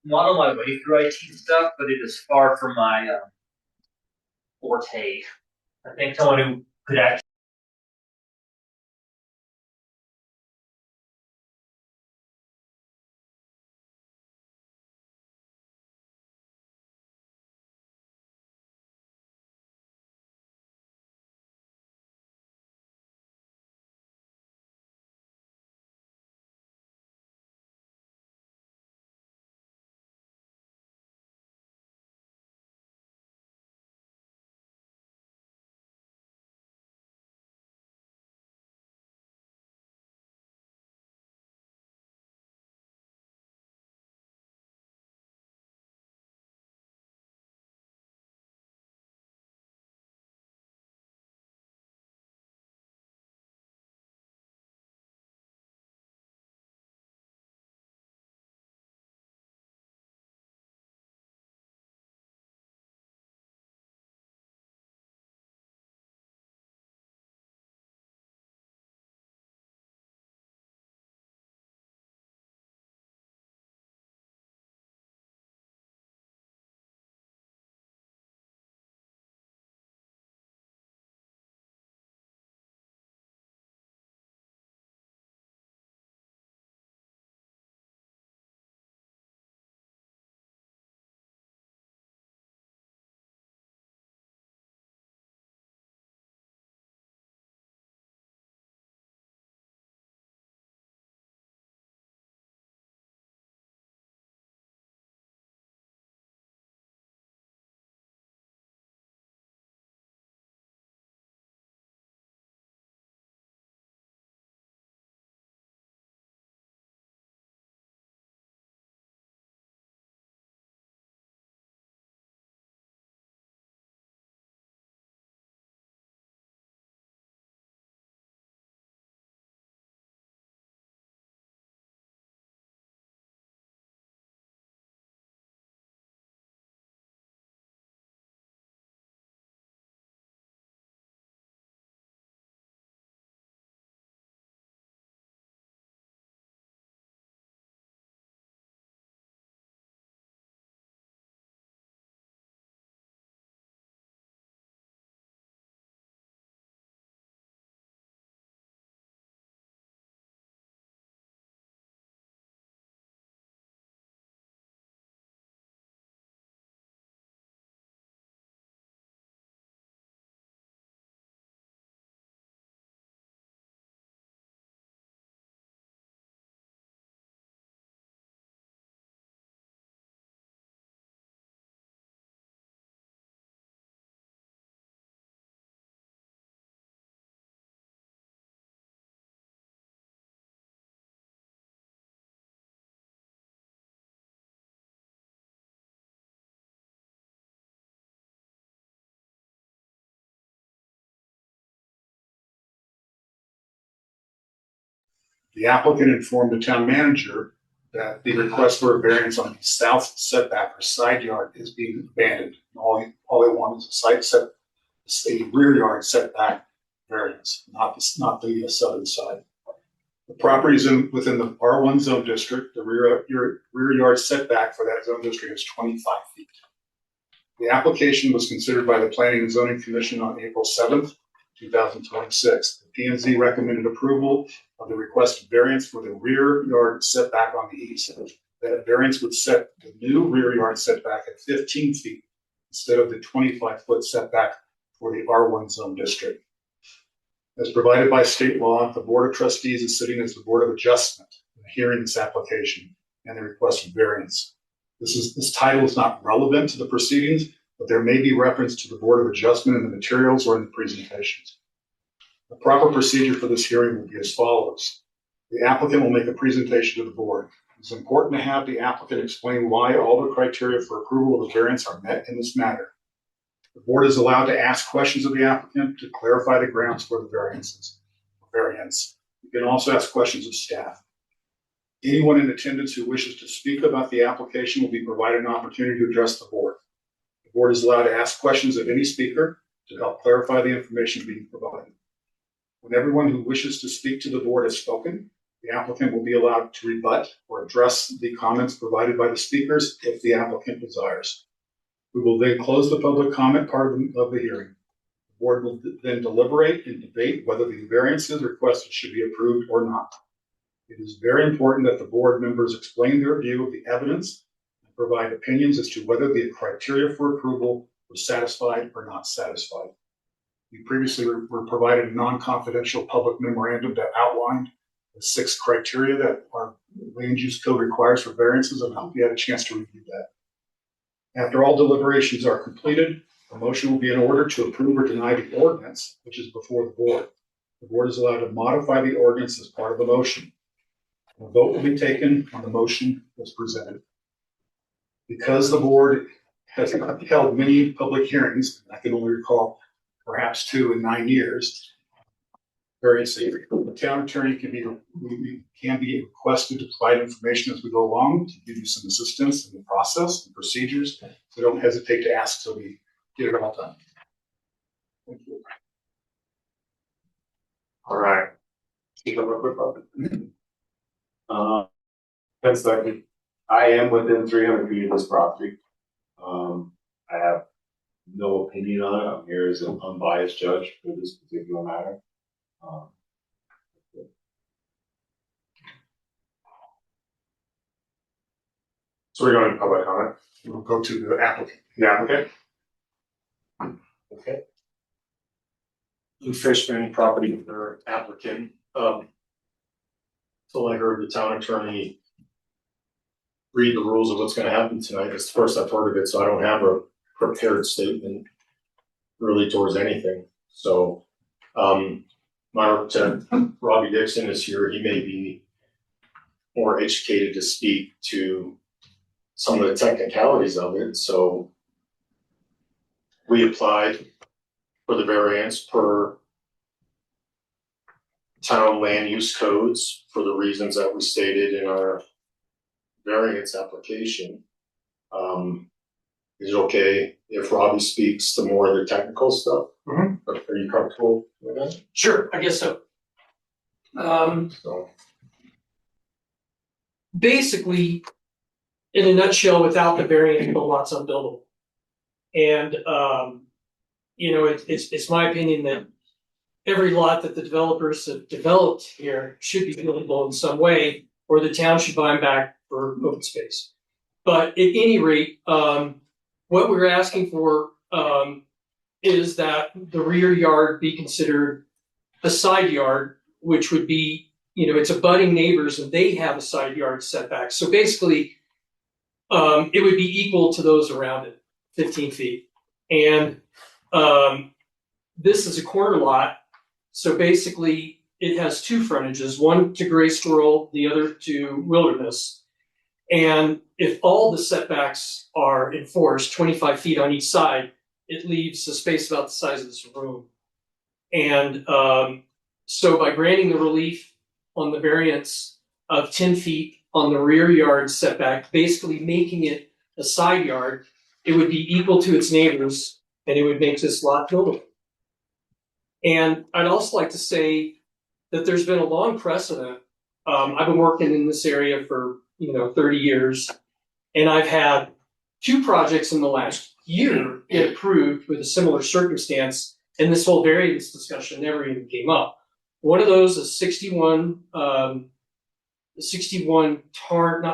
muddle my way through IT stuff, but it is far from my forte. I think someone who could actually. The applicant informed the town manager that the request for a variance on the south setback or side yard is being abandoned. All they want is a rear yard setback variance, not the southern side. The property is within the R1 zone district. The rear yard setback for that zone district is 25 feet. The application was considered by the Planning and Zoning Commission on April 7th, 2026. The P&Z recommended approval of the requested variance for the rear yard setback on the east. That variance would set the new rear yard setback at 15 feet instead of the 25-foot setback for the R1 zone district. As provided by state law, the Board of Trustees is sitting as the Board of Adjustment in hearing this application and the requested variance. This title is not relevant to the proceedings, but there may be reference to the Board of Adjustment in the materials or in the presentations. The proper procedure for this hearing will be as follows. The applicant will make a presentation to the board. It's important to have the applicant explain why all the criteria for approval of the variance are met in this matter. The board is allowed to ask questions of the applicant to clarify the grounds for the variance. You can also ask questions of staff. Anyone in attendance who wishes to speak about the application will be provided an opportunity to address the board. The board is allowed to ask questions of any speaker to help clarify the information being provided. When everyone who wishes to speak to the board has spoken, The applicant will be allowed to rebut or address the comments provided by the speakers if the applicant desires. We will then close the public comment part of the hearing. The board will then deliberate and debate whether the variances requested should be approved or not. It is very important that the board members explain their view of the evidence and provide opinions as to whether the criteria for approval were satisfied or not satisfied. We previously were provided a non-confidential public memorandum that outlined the 6 criteria that our land use code requires for variances, and I hope you had a chance to review that. After all deliberations are completed, a motion will be in order to approve or deny the ordinance, which is before the board. The board is allowed to modify the ordinance as part of the motion. A vote will be taken on the motion as presented. Because the board has held many public hearings, I can only recall perhaps 2 in 9 years, the town attorney can be requested to provide information as we go along, to give you some assistance in the process and procedures. So don't hesitate to ask till we get it all done. Thank you. All right. Speak up real quick, Bob. 10 seconds. I am within 300 feet of this property. I have no opinion on it. I'm here as an unbiased judge for this particular matter. So we're going to public comment. We'll go to the applicant. The applicant. Okay. Lou Fishman, property owner, applicant. So I heard the town attorney read the rules of what's going to happen tonight. It's the first I've heard of it, so I don't have a prepared statement really towards anything. So my architect, Robbie Dixon, is here. He may be more educated to speak to some of the technicalities of it. So we applied for the variance per town land use codes for the reasons that we stated in our variance application. Is it okay if Robbie speaks to more of the technical stuff? Mm-hmm. Are you comfortable with that? Sure, I guess so. So, Basically, in a nutshell, without the variant, the lot's unbuildable. And, it's my opinion that every lot that the developers have developed here should be buildable in some way, or the town should buy them back for open space. But at any rate, what we're asking for is that the rear yard be considered a side yard, which would be, it's abutting neighbors and they have a side yard setback. So basically, it would be equal to those around it, 15 feet. And this is a corner lot. So basically, it has 2 frontages, one to Gray Squirrel, the other to Wilderness. And if all the setbacks are enforced, 25 feet on each side, it leaves a space about the size of this room. And so by granting the relief on the variance of 10 feet on the rear yard setback, basically making it a side yard, it would be equal to its neighbors and it would make this lot buildable. And I'd also like to say that there's been a long precedent. I've been working in this area for 30 years, and I've had 2 projects in the last year get approved with a similar circumstance, and this whole variance discussion never even came up. One of those is 61 not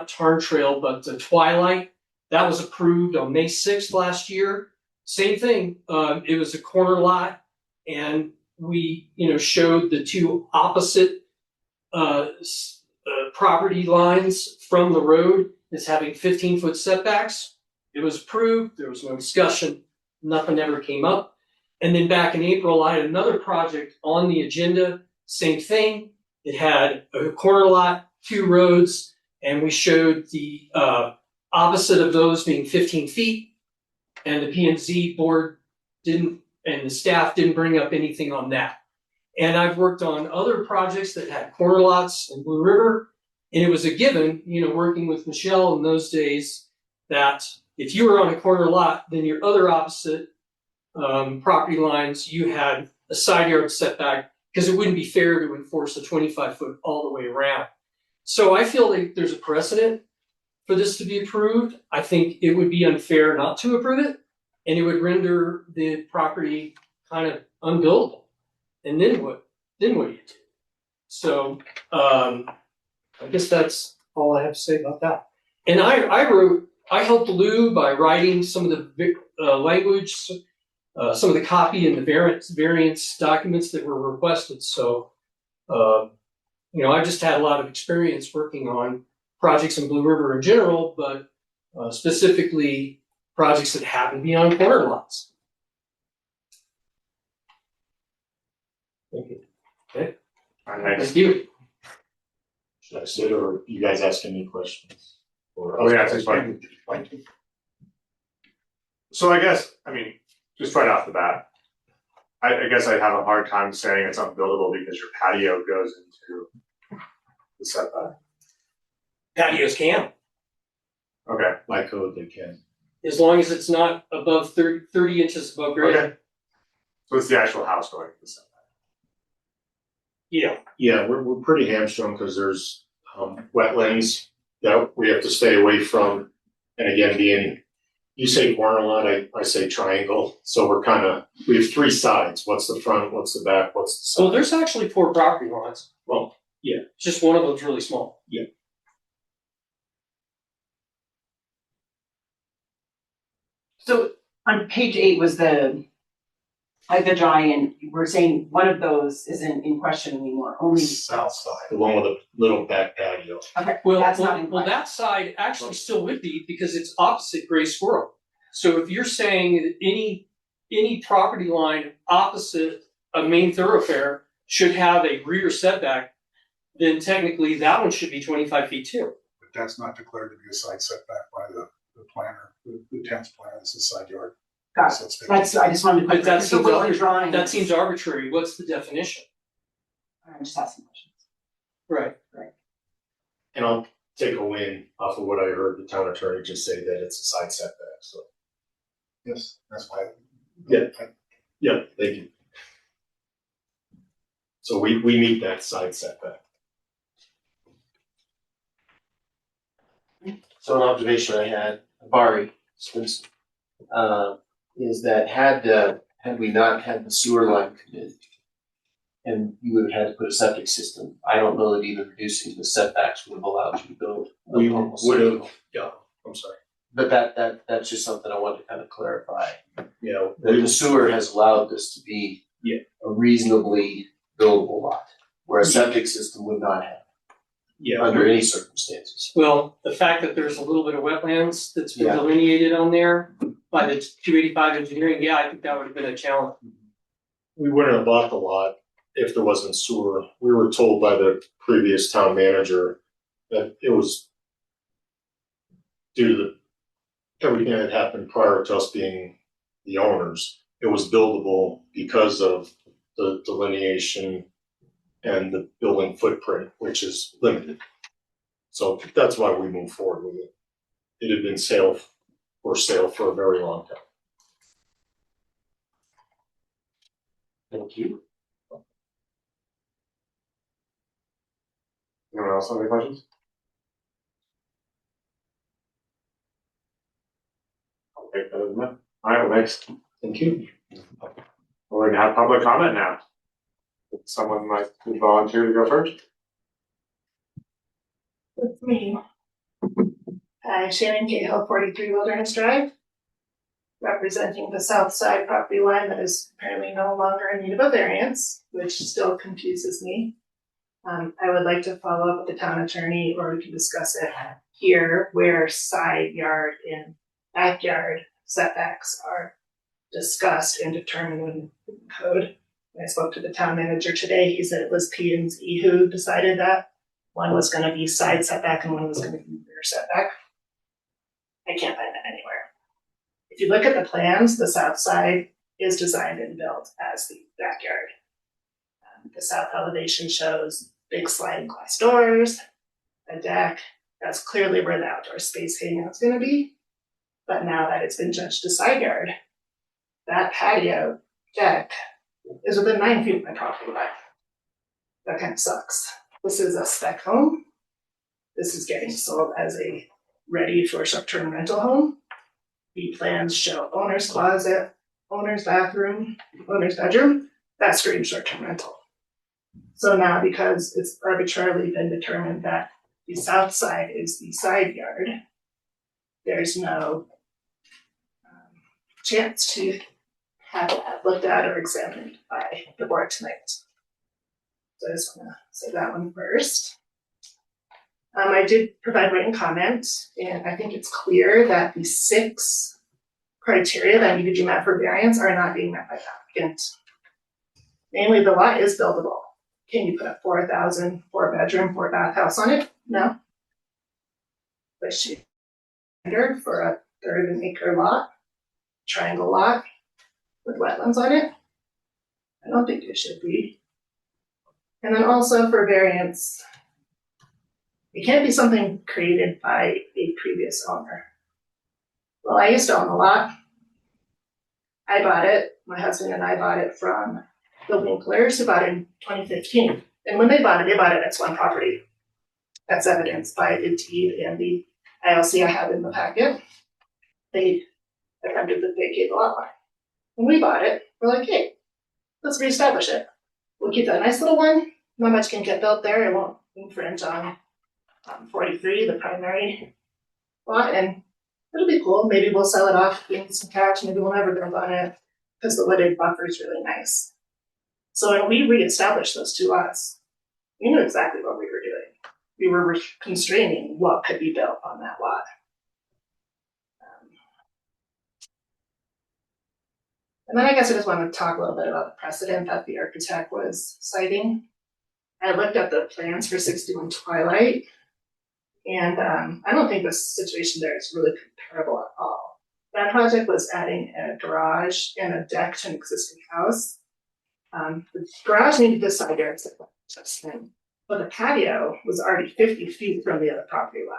Tarn Trail, but the Twilight. That was approved on May 6th last year. Same thing. It was a corner lot, and we showed the 2 opposite property lines from the road as having 15-foot setbacks. It was approved. There was no discussion. Nothing ever came up. And then back in April, I had another project on the agenda. Same thing. It had a corner lot, 2 roads, and we showed the opposite of those being 15 feet. And the P&Z board and the staff didn't bring up anything on that. And I've worked on other projects that had corner lots in Blue River, and it was a given, working with Michelle in those days, that if you were on a corner lot, then your other opposite property lines, you had a side yard setback, because it wouldn't be fair to enforce a 25-foot all the way around. So I feel like there's a precedent for this to be approved. I think it would be unfair not to approve it, and it would render the property kind of unbuildable. And then what? Then what do you do? So I guess that's all I have to say about that. And I helped Lou by writing some of the language, some of the copy and the variance documents that were requested. So, I just had a lot of experience working on projects in Blue River in general, but specifically projects that happen to be on corner lots. Thank you. Okay. Thank you. Should I sit or you guys ask any questions? Or Oh, yeah, it's fine. So I guess, just right off the bat, I guess I'd have a hard time saying it's unbuildable because your patio goes into the setback. Patios can, Okay, by code they can. as long as it's not above 30 inches above grade. okay. So it's the actual house going to the setback. Yeah. Yeah, we're pretty hamstrung because there's wetlands that we have to stay away from. And again, you say corner lot, I say triangle. So we have three sides. What's the front, what's the back, what's the side? Well, there's actually 4 property lines. Well, yeah. It's just one of them's really small. Yeah. So on page 8 was the giant, we're saying one of those isn't in question anymore, only. South side. The one with a little back patio. Okay, Well, that's not in well, question. that side actually still would be because it's opposite gray squirrel. So if you're saying that any property line opposite a main thoroughfare should have a rear setback, then technically that one should be 25 feet too. But that's not declared to be a side setback by the planner, the town's planner, this is side yard. Got So it. it's That's, I just wanted to. But that the seems way arbitrary. you're drawing. That seems arbitrary. What's the definition? I'm just asking questions. Right. And I'll take a win off of what I heard the town attorney just say that it's a side setback, so. Yes, that's why. Yeah. Yeah, thank you. So we meet that side setback. So an observation I had, Barry Swinson, is that had we not had the sewer line come in, and you would have had to put a septic system, I don't know that even reducing the setbacks would have allowed you to build. a We normal would septic. have, yeah, I'm sorry. But that's just something I wanted to kind of clarify. Yeah, That the sewer has allowed this to be Yeah. a reasonably buildable lot, where a septic system would not have, yeah, under any circumstances. Well, the fact that there's a little bit of wetlands that's been Yeah. delineated on there by the 285 engineering, yeah, I think that would have been a challenge. we wouldn't have bought the lot if there wasn't sewer. We were told by the previous town manager that it was due to everything that happened prior to us being the owners. It was buildable because of the delineation and the building footprint, which is limited. So that's why we moved forward with it. It had been for sale for a very long time. Thank you. Anyone else have any questions? I'll take that as a no. All right, well, thanks. Thank you. We're going to have public comment now. If someone might volunteer to go first. With me. Shannon Cahill, 43 Wilderness Drive, representing the south side property line that is apparently no longer in need of a variance, which still confuses me. I would like to follow up with the town attorney, or we can discuss it here, where side yard and backyard setbacks are discussed and determined in code. I spoke to the town manager today. He said it was P&Z who decided that one was going to be side setback and one was going to be rear setback. I can't find that anywhere. If you look at the plans, the south side is designed and built as the backyard. The south elevation shows big sliding glass doors, a deck. That's clearly where the outdoor space hangout is going to be. But now that it's been judged a side yard, that patio deck is within 9 feet of my property line. That kind of sucks. This is a spec home. this is getting sold as a ready for short-term rental home. The plans show owner's closet, owner's bathroom, owner's bedroom, that screams short-term rental. So now, because it's arbitrarily been determined that the south side is the side yard, there's no chance to have that looked at or examined by the board tonight. So I just want to say that one first. I did provide written comment, and I think it's clear that the 6 criteria that need to be met for variance are not being met by the applicant. Namely, the lot is buildable. Can you put a 4,000 4-bedroom, 4-bath house on it? No. But she for a 1/3 of an acre lot, triangle lot with wetlands on it? I don't think it should be. And then also for variance, it can't be something created by a previous owner. Well, I used to own a lot. I bought it, my husband and I bought it from the Winklers, who bought it in 2015. And when they bought it as one property. That's evidenced by the deed and the ILC I have in the packet. They attempted to vacate the lot line. When we bought it, we're like, hey, let's reestablish it. We'll keep that nice little one. Not much can get built there. It won't infringe on 43, the primary lot, and it'll be cool. Maybe we'll sell it off, gain some cash. Maybe we'll never build on it because the wooded buffer is really nice. So when we reestablished those 2 lots, we knew exactly what we were doing. We were constraining what could be built on that lot. And then I guess I just want to talk a little bit about the precedent that the architect was citing. I looked at the plans for 61 Twilight, and I don't think the situation there is really comparable at all. That project was adding a garage and a deck to an existing house. The garage needed the side yard setback, but the patio was already 50 feet from the other property line.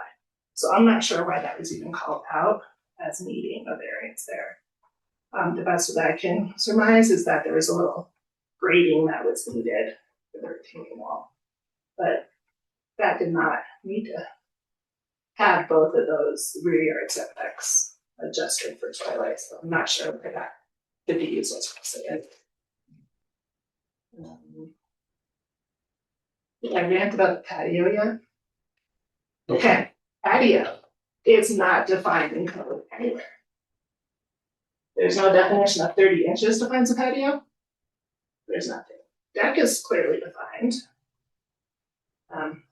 So I'm not sure why that was even called out as needing a variance there. The best that I can surmise is that there was a little grading that was needed for the retaining wall. But that did not need to have both of those rear yard setbacks adjusted for Twilight, so I'm not sure where that could be used as precedent. Did I rant about the patio yet? Okay, patio is not defined in code anywhere. There's no definition of 30 inches defines a patio. There's nothing. Deck is clearly defined.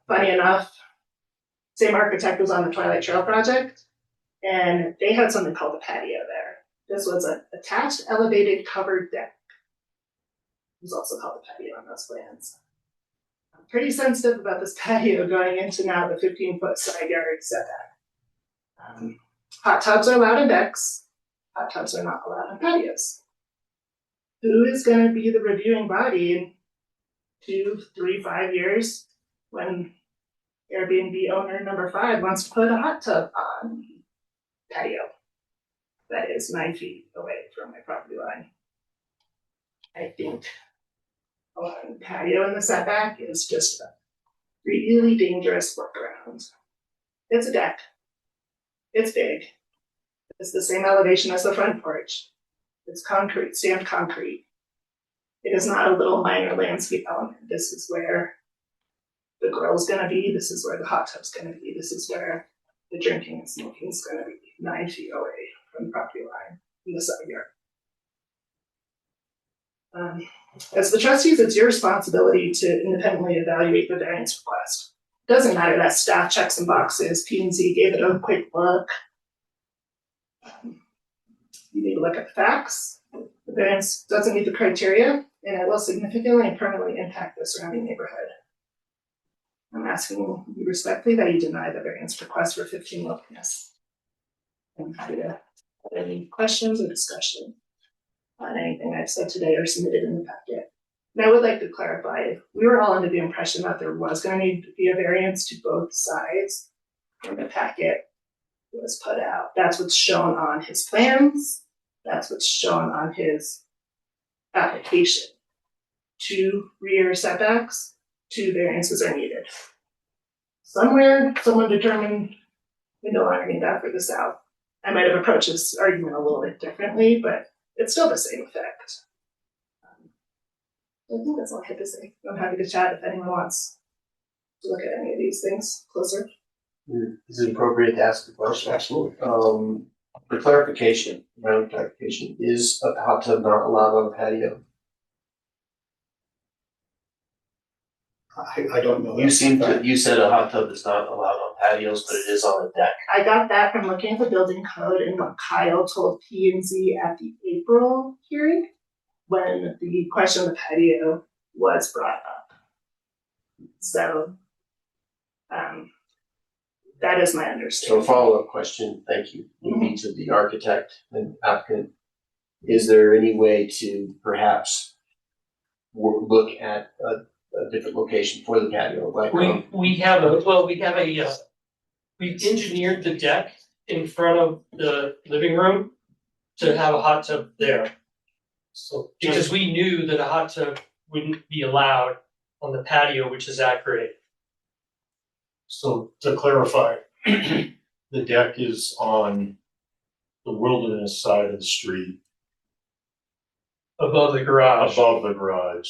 Funny enough, same architect was on the Twilight Trail project, and they had something called a patio there. This was an attached elevated covered deck. It was also called a patio on those plans. I'm pretty sensitive about this patio going into now the 15-foot side yard setback. Hot tubs are allowed in decks. Hot tubs are not allowed on patios. Who is going to be the reviewing body in 2, 3, 5 years when Airbnb owner number 5 wants to put a hot tub on the patio that is 9 feet away from my property line? I think a patio in the setback is just a really dangerous workaround. It's a deck. It's big. It's the same elevation as the front porch. It's concrete, stamped concrete. It is not a little minor landscape element. This is where the grill's gonna be. This is where the hot tub's gonna be. This is where the drinking and smoking is gonna be 9 feet away from the property line in the side yard. As the trustees, it's your responsibility to independently evaluate the variance request. It doesn't matter that staff checks some boxes, P&Z gave it a quick look. You need to look at the facts. The variance doesn't meet the criteria, and it will significantly and permanently impact the surrounding neighborhood. I'm asking you respectfully that you deny the variance request for 15 Wilderness. I'm happy to have any questions or discussion on anything I've said today or submitted in the packet. And I would like to clarify, we were all under the impression that there was going to need to be a variance to both sides when the packet was put out. That's what's shown on his plans. That's what's shown on his application. 2 rear setbacks, 2 variances are needed. somewhere, someone determined window ironing that for the south. I might have approached this argument a little bit differently, but it's still the same effect. I think that's all I had to say. I'm happy to chat if anyone wants to look at any of these things closer. Is it appropriate to ask a question? Absolutely. For clarification, round clarification, is a hot tub not allowed on the patio? I don't know. You said a hot tub is not allowed on patios, but it is on a deck. I got that from looking at the building code and what Kyle told P and Z at the April hearing when the question of the patio was brought up. So, that is my So understanding. a follow-up question, thank you, would be to the architect and applicant. Is there any way to perhaps look at a different location for the patio? Like, We've engineered the deck in front of the living room to have a hot tub there. So, because we knew that a hot tub wouldn't be allowed on the patio, which is accurate. So to clarify, the deck is on the Wilderness side of the street, Above the garage. above the garage.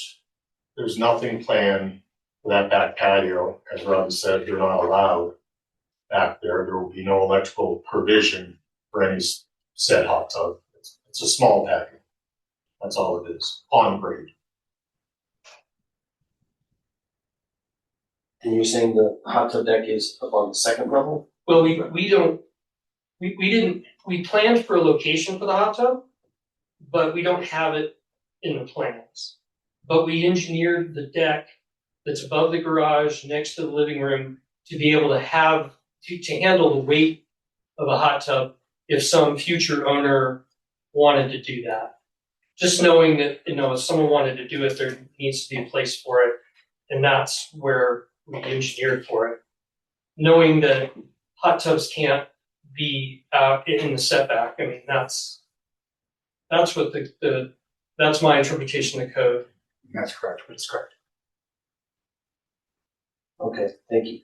There's nothing planned for that back patio. As Rob said, they're not allowed back there. There will be no electrical provision for any said hot tub. It's a small patio. That's all it is, on grade. and you're saying the hot tub deck is up on the second level? Well, we planned for a location for the hot tub, but we don't have it in the plans. But we engineered the deck that's above the garage next to the living room to be able to have, to handle the weight of a hot tub if some future owner wanted to do that. Just knowing that, if someone wanted to do it, there needs to be a place for it. And that's where we engineered for it. Knowing that hot tubs can't be out in the setback. I mean, that's what that's my interpretation of the code. That's correct. That's correct. Okay, thank you.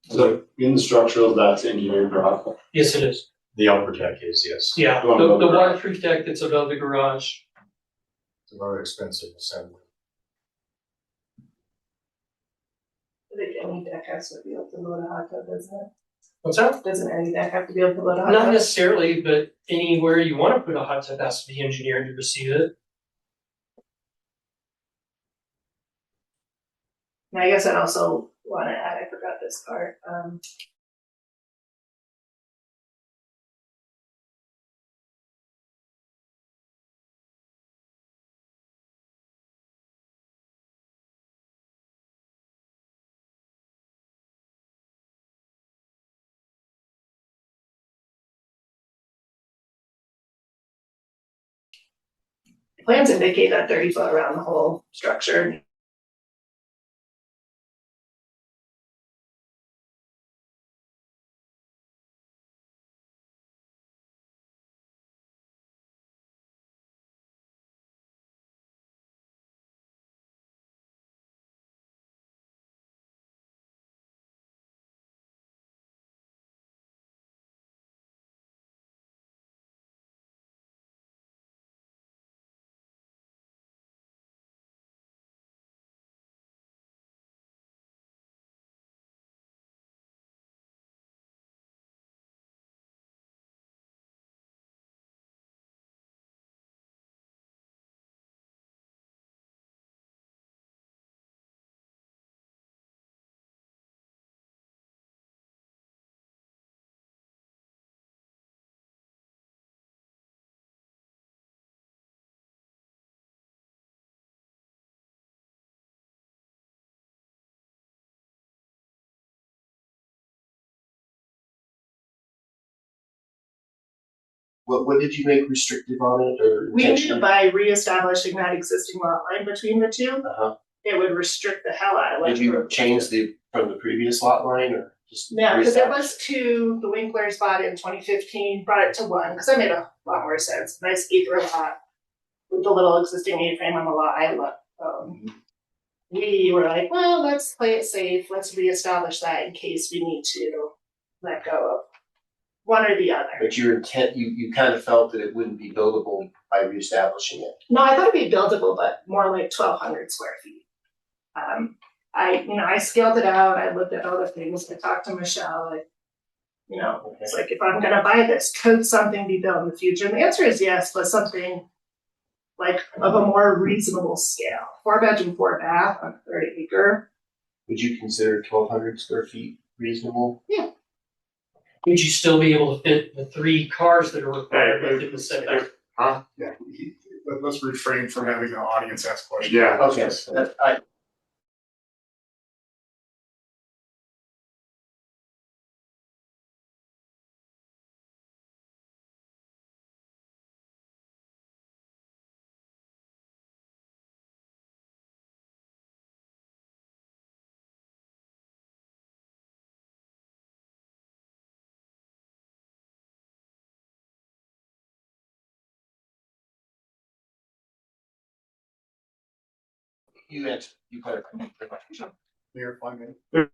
So in the structural, that's engineered for hot tub. Yes, it is. The upper deck is, yes. Yeah, Above the the garage. waterproof deck that's above the garage. It's a very expensive assembly. I think any deck has to be able to load a hot tub, doesn't it? What's that? Doesn't any deck have to be able to load a hot Not tub? necessarily, but anywhere you want to put a hot tub has to be engineered to receive it. And I guess I'd also want to add, I forgot this part, plans indicate that 30 foot around the whole structure. What did you make restrictive on it or We knew intentional? by reestablishing that existing lot line between the two, Uh-huh. it would restrict the hell out of it. Did you change from the previous lot line or just? No, because it reestablish was two, the Winklers bought it in 2015, brought it to one, because that made a lot more sense. Nice acre lot with the little existing A-frame on the lot. we were like, well, let's play it safe, let's reestablish that in case we need to let go of one or the other. But your intent, you kind of felt that it wouldn't be buildable by reestablishing it. No, I thought it'd be buildable, but more like 1,200 square feet. I scaled it out, I looked at other things, I talked to Michelle, it's like, if I'm gonna buy this, could something be built in the future? And the answer is yes, but something like of a more reasonable scale. 4-bedroom, 4-bath on a 30-acre. Would you consider 1,200 square feet reasonable? Would you still be able to fit the 3 cars that are required within the setback? Yeah, let's refrain from having the audience ask questions. Yeah. Okay, you answered, you clarified. Mayor, if I may.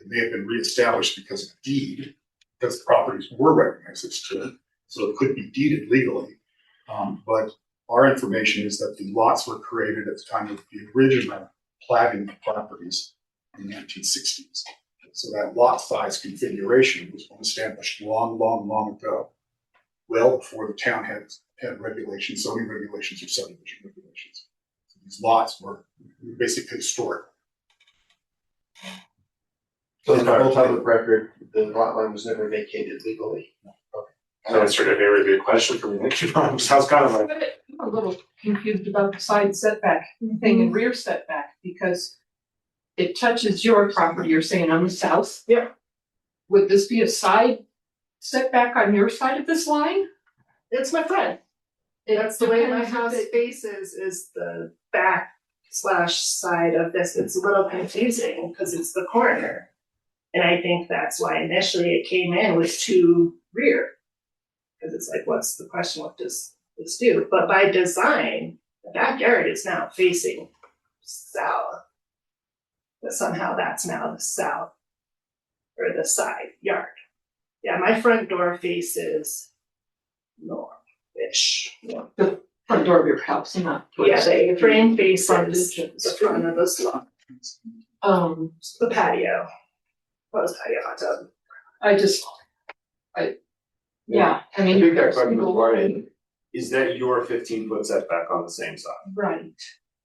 It may have been reestablished because of deed, because the properties were recognized as true, so it could be deeded legally. But our information is that the lots were created at the time of the original platting of properties in the 1960s. So that lot size configuration was established long ago, well before the town had regulations, zoning regulations, or subdivision regulations. So these lots were basically historic. So in the public record, the lot line was never vacated legally. Answered a very good question for me. Thank you. Sounds kind of like. I'm a little confused about the side setback thing and rear setback, because it touches your property, you're saying on the south? Yeah. Would this be a side setback on your side of this line? It's my friend. That's the way my house faces, is the back/side of this. It's a little confusing because it's the corner. And I think that's why initially it came in with 2 rear. Because it's like, what's the question? What does this do? But by design, the backyard is now facing south. But somehow that's now the south or the side yard. Yeah, my front door faces north-ish. The front door of your house, not. Yeah, the frame faces Frontage. the front of the slot, the patio. Closed patio hot tub. I mean. I think that question was right. Is that your 15-foot setback on the same side? Right.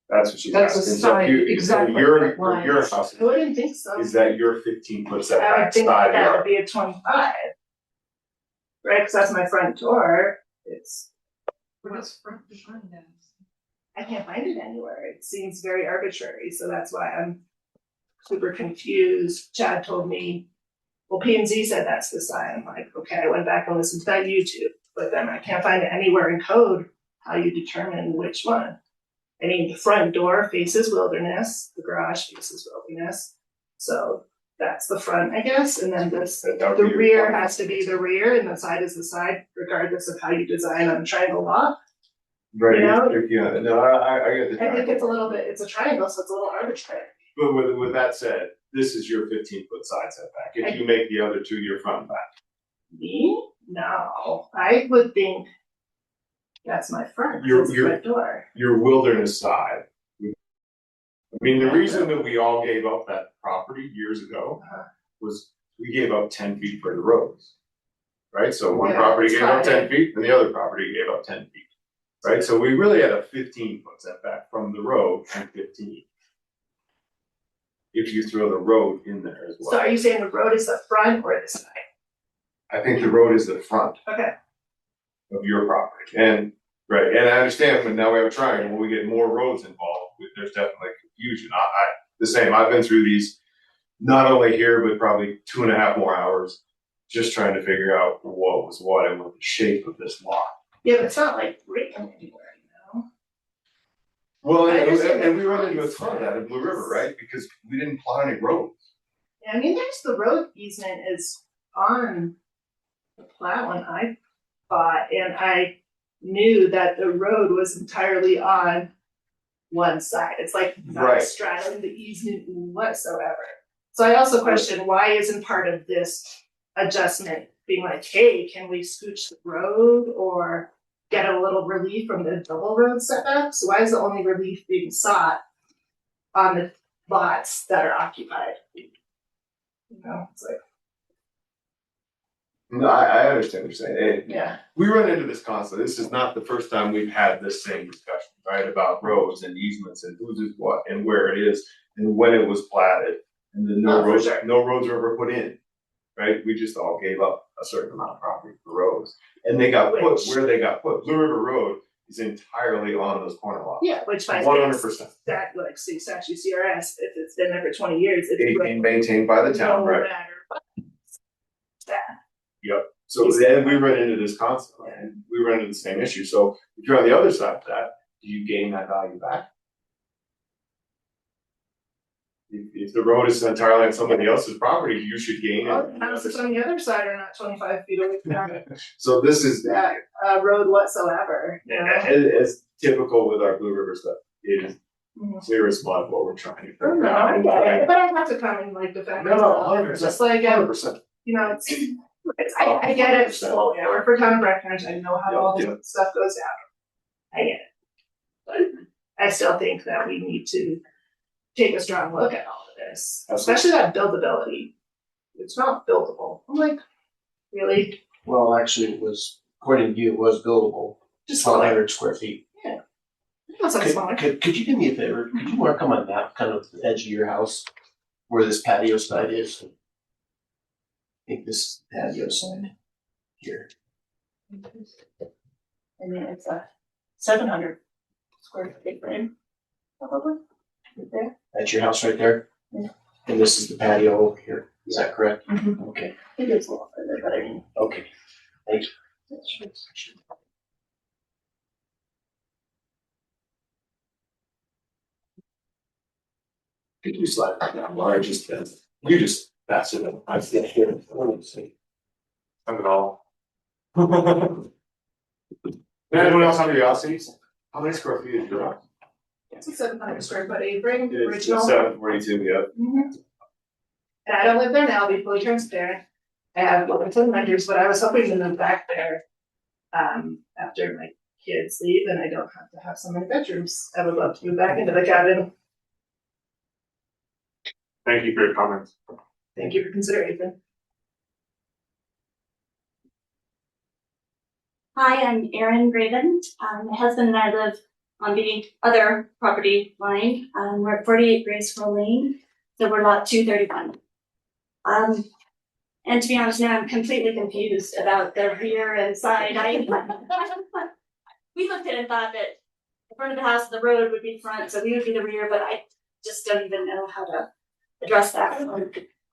That's what she's That's a asking. So side, if exactly, your lines. house, I wouldn't think so. is that your 15-foot I would setback think side that would yard? be a 25. Right, because that's my front door. It's, What is front behind that? I can't find it anywhere. It seems very arbitrary, so that's why I'm super confused. Chad told me, well, P and Z said that's the side. I'm like, okay, I went back and listened to that YouTube, but then I can't find it anywhere in code how you determine which one. I mean, the front door faces wilderness, the garage faces wilderness, so that's the front, I guess, and then this, That would the be your rear front. has to be the rear, and the side is the side, regardless of how you design on a triangle lot. Right, You know? yeah, no, I get the. I think it's a little bit, it's a triangle, so it's a little arbitrary. But with that said, this is your 15-foot side setback. If you make the other 2 your front and back. Me? No, I would think that's my front, Your- that's your- my door. Your wilderness side. I mean, the reason that we all gave up that property years ago Uh-huh. was we gave up 10 feet for the roads. Right, so one Yeah, property it's gave up fine. 10 feet and the other property gave up 10 feet. right? So we really had a 15-foot setback from the road and 15. If you throw the road in there as well. So are you saying the road is the front or the side? I think the road is the front Okay. of your property. And, right, and I understand when now we have a triangle, when we get more roads involved, there's definitely confusion. The same, I've been through these, not only here, but probably 2.5 more hours, just trying to figure out what was what and what the shape of this lot. Yeah, but it's not like written anywhere, you know? Well, I understand and we the run into a concept. ton of that in Blue River, right? Because we didn't plot any roads. Yeah, I mean, there's the road easement is on the plat when I bought, and I knew that the road was entirely on one side. It's like not Right. straddling the easement whatsoever. So I also question, why isn't part of this adjustment being like, hey, can we scooch the road or get a little relief from the double road setbacks? Why is the only relief being sought on the lots that are occupied? You know, it's like, No, I understand what you're saying. And yeah. we run into this constantly. This is not the first time we've had this same discussion, right? About roads and easements and whose is what and where it is and when it was platted. And then Oh, for sure. no roads were ever put in, right? We just all gave up a certain amount of property for roads. And they got put where they got put. Blue River Road is entirely on those corner lots. Yeah, which by 100%. that, like, state statute CRS, if it's been there for 20 years, it's Being maintained by the town, no right? matter what. That. Yep. So then we run into this constantly, and we run into the same issue. So if you're on the other side of that, do you gain that value back? If the road is entirely on somebody else's property, you should gain Well, it. the houses on the other side are not 25 feet away from So this is that road whatsoever, you know? as typical with our Blue River stuff. It is Mhm. clear as mud what we're trying to Oh, figure no, I out. get it, but I have to come and like defend No, myself. 100%. Just like, 100%. you know, I get it. So, I work for town of Breckenridge. I know how all Yeah. this stuff goes down. I get it. But I still think that we need to take a strong look at all of this, especially that buildability. It's not buildable. I'm like, really? Well, actually, it was, according to you, it was buildable, Just 1,200 square feet. That's like smaller. Could you do me a favor? Could you mark on my map kind of the edge of your house where this patio side is? I think this is the patio side here. I mean, it's a 700 square feet frame, probably, right there. That's your house right there? Yeah. And this is the patio over here. Is that correct? Mhm. Okay, I think it's a little further, but I mean, okay. Thank you. that's true. Could you slide that down, Laura? Just you just pass it up. I see it here. Let me see. Not at all. Anyone else have curiosities? How many square feet is your house? It's a 700 square foot apron, It's original. 742, yeah. Mhm. And I don't live there now, I'll be fully transparent. I have one ton renters, but I was hoping to move back there after my kids leave and I don't have to have so many bedrooms. I would love to move back into the cabin. Thank you for your comments. Thank you for consideration. Hi, I'm Erin Graven. My husband and I live on the other property line. We're at 48 Graceful Lane, so we're lot 231. And to be honest, now I'm completely confused about the rear and side. We looked at it and thought that the front of the house, the road would be front, so we would be the rear, but I just don't even know how to address that.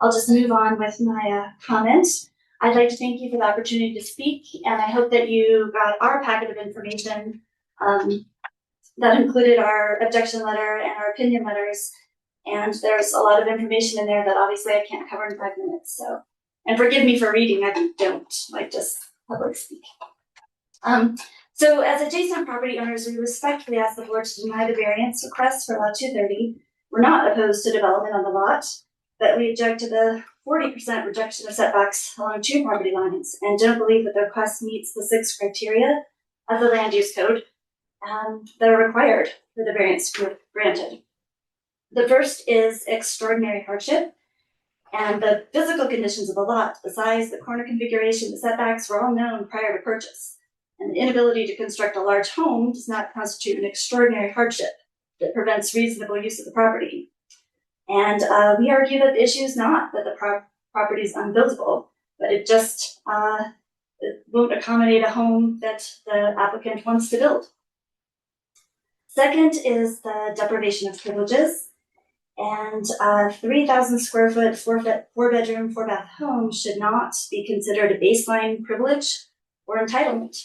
I'll just move on with my comments. I'd like to thank you for the opportunity to speak, and I hope that you got our packet of information that included our objection letter and our opinion letters. And there's a lot of information in there that obviously I can't cover in 5 minutes. So, and forgive me for reading, I don't like just public speak. So as adjacent property owners, we respectfully ask the board to deny the variance request for lot 230. We're not opposed to development on the lot, but we object to the 40% rejection of setbacks along 2 property lines and don't believe that the request meets the 6 criteria of the land use code that are required for the variance to be granted. The first is extraordinary hardship, and the physical conditions of the lot, the size, the corner configuration, the setbacks were all known prior to purchase. and the inability to construct a large home does not constitute an extraordinary hardship that prevents reasonable use of the property. And we argue that the issue is not that the property is unbuildable, but it just it won't accommodate a home that the applicant wants to build. Second is the deprivation of privileges. And 3,000 square foot, four bedroom, four bath home should not be considered a baseline privilege or entitlement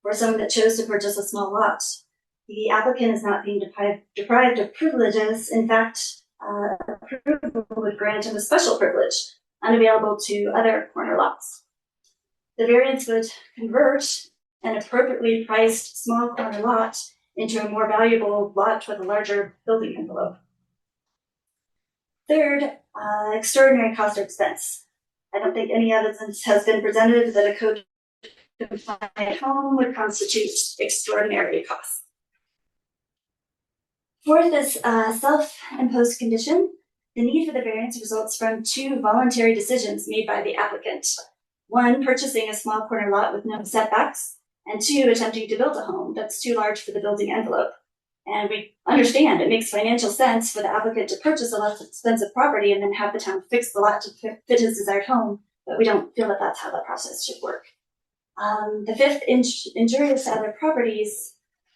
for someone that chose to purchase a small lot. The applicant is not being deprived of privileges. In fact, approval would grant him a special privilege unavailable to other corner lots. The variance would convert an appropriately priced small corner lot into a more valuable lot with a larger building envelope. Third, extraordinary cost or expense. I don't think any evidence has been presented that a code compliant home would constitute extraordinary costs. Fourth is self-imposed condition. The need for the variance results from two voluntary decisions made by the applicant. One, purchasing a small corner lot with no setbacks, and two, attempting to build a home that's too large for the building envelope. And we understand it makes financial sense for the applicant to purchase a less expensive property and then have the town fix the lot to fit his desired home, but we don't feel that that's how that process should work. The fifth, injurious to other properties.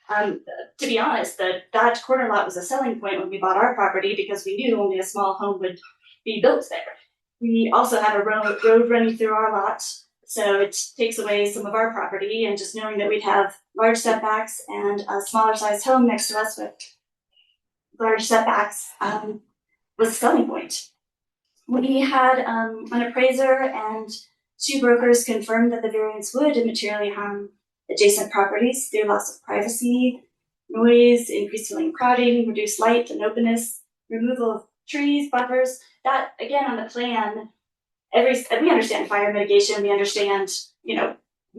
To be honest, that corner lot was a selling point when we bought our property because we knew only a small home would be built there. We also have a road running through our lot, so it takes away some of our property, and just knowing that we'd have large setbacks and a smaller sized home next to us with large setbacks was a selling point. We had an appraiser and two brokers confirm that the variance would materially harm adjacent properties through loss of privacy, noise, increased ceiling crowding, reduced light and openness, removal of trees, buffers. That, again, on the plan, we understand fire mitigation, we understand,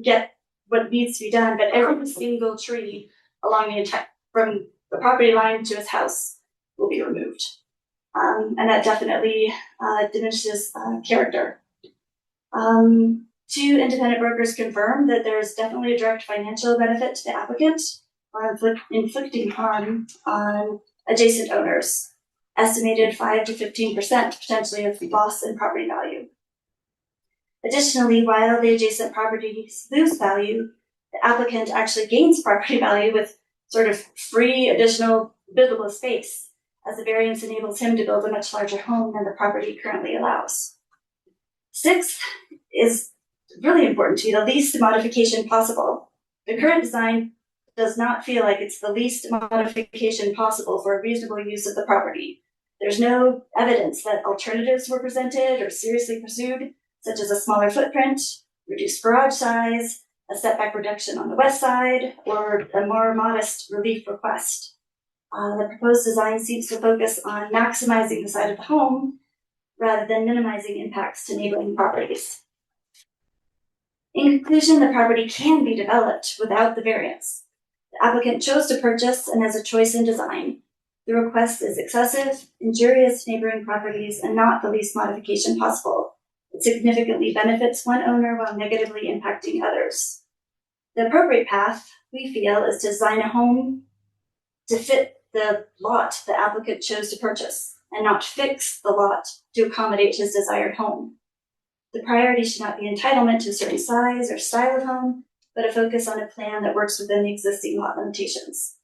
get what needs to be done, but every single tree along the entire, from the property line to his house will be removed. And that definitely diminishes character. Two independent brokers confirmed that there's definitely a direct financial benefit to the applicant by inflicting harm on adjacent owners, estimated 5 to 15% potentially of loss in property value. Additionally, while the adjacent properties lose value, the applicant actually gains property value with sort of free additional buildable space, as the variance enables him to build a much larger home than the property currently allows. Sixth is really important to me, the least modification possible. The current design does not feel like it's the least modification possible for a reasonable use of the property. There's no evidence that alternatives were presented or seriously pursued, such as a smaller footprint, reduced garage size, a setback reduction on the west side, or a more modest relief request. The proposed design seems to focus on maximizing the side of the home rather than minimizing impacts to neighboring properties. In conclusion, the property can be developed without the variance. The applicant chose to purchase and has a choice in design. The request is excessive, injurious to neighboring properties, and not the least modification possible. It significantly benefits one owner while negatively impacting others. The appropriate path, we feel, is to design a home to fit the lot the applicant chose to purchase, and not fix the lot to accommodate his desired home. The priority should not be entitlement to a certain size or style of home, but a focus on a plan that works within the existing lot limitations.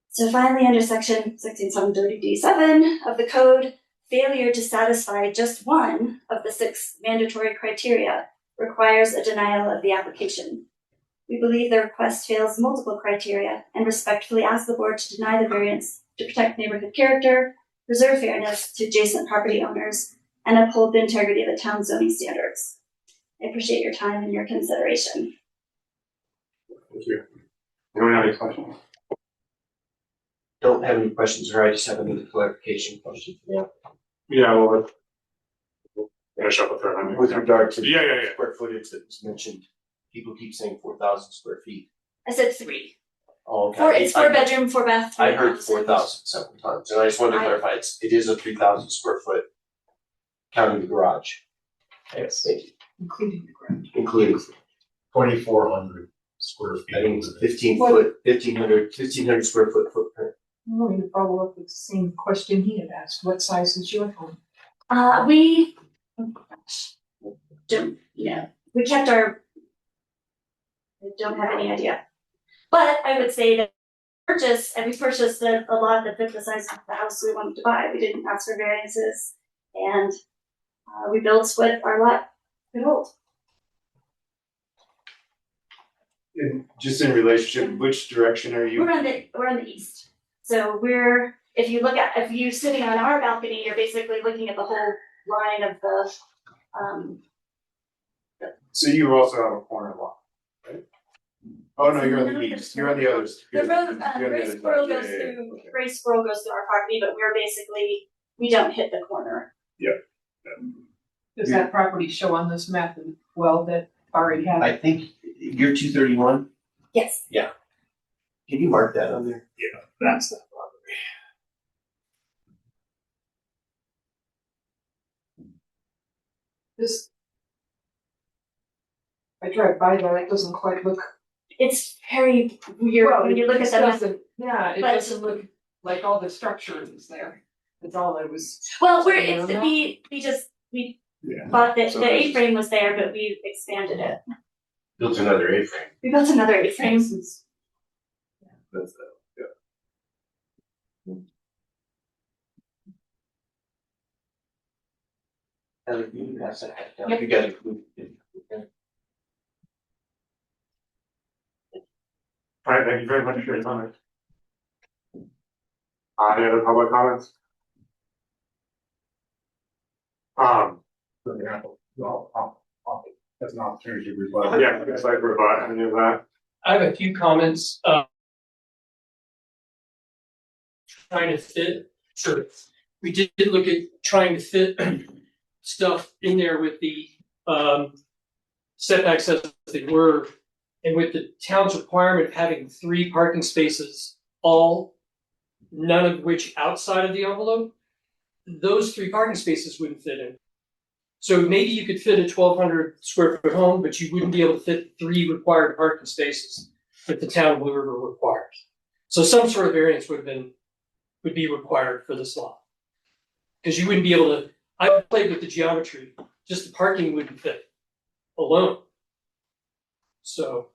So finally, under section 730D7 of the code, failure to satisfy just one of the 6 mandatory criteria requires a denial of the application. We believe the request fails multiple criteria and respectfully ask the board to deny the variance to protect neighborhood character, preserve fairness to adjacent property owners, and uphold the integrity of the town's zoning standards. I appreciate your time and your consideration. Thank you. Anyone have any questions? Don't have any questions, or I just have a clarification question. Yeah. Yeah, well, finish up with her. With regard to Yeah. square footage that was mentioned, people keep saying 4,000 square feet. I said 3. Oh, okay. It's 4 bedroom, 4 bath. 3 I heard house. 4,000 several times, and I just wanted to clarify, it is a 3,000 square foot, counting the garage. Yes, Thank you. including the garage. Including. 2,400 square feet. I think it's 1500 square foot footprint. I'm going to follow up with the same question he had asked. What size is your home? We, oh gosh, we kept our, I don't have any idea. But I would say that we purchased a lot that fit the size of the house we wanted to buy. We didn't ask for variances, and we built what our lot could hold. And just in relationship, which direction are you? We're on the east. So if you're sitting on our balcony, you're basically looking at the whole line of So you also have a corner lot, right? Oh, no, you're on the east, you're on the others. the road, Gray Squirrel goes through our property, but we don't hit the corner. Does that property show on this map as well that already have? I think you're 231. Yes. Can you mark that on there? Yeah, that's that property. This. I drive by there, it doesn't quite look. It's very weird when you look at the map. Yeah, it but- doesn't look like all the structure is there. That's all I was. Well, Yeah. we Yeah. thought that So the there's- A-frame was there, but we expanded it. Built another A-frame. We built another A-frame. Frames. That's that, Heather, you pass that down. Yep. You got it. All right, thank you very much for your comment. Any other public comments? That's an opportunity to rebut. Yeah, I guess I provide any of that. I have a few comments, trying to fit, sure, we did look at trying to fit stuff in there with the, setbacks as they were, and with the town's requirement of having 3 parking spaces, none of which outside of the envelope, those 3 parking spaces wouldn't fit in. So maybe you could fit a 1,200 square foot home, but you wouldn't be able to fit 3 required parking spaces that the town of Blue River requires. So some sort of variance would be required for this lot. Because you wouldn't be able to, I played with the geometry, just the parking wouldn't fit alone. So.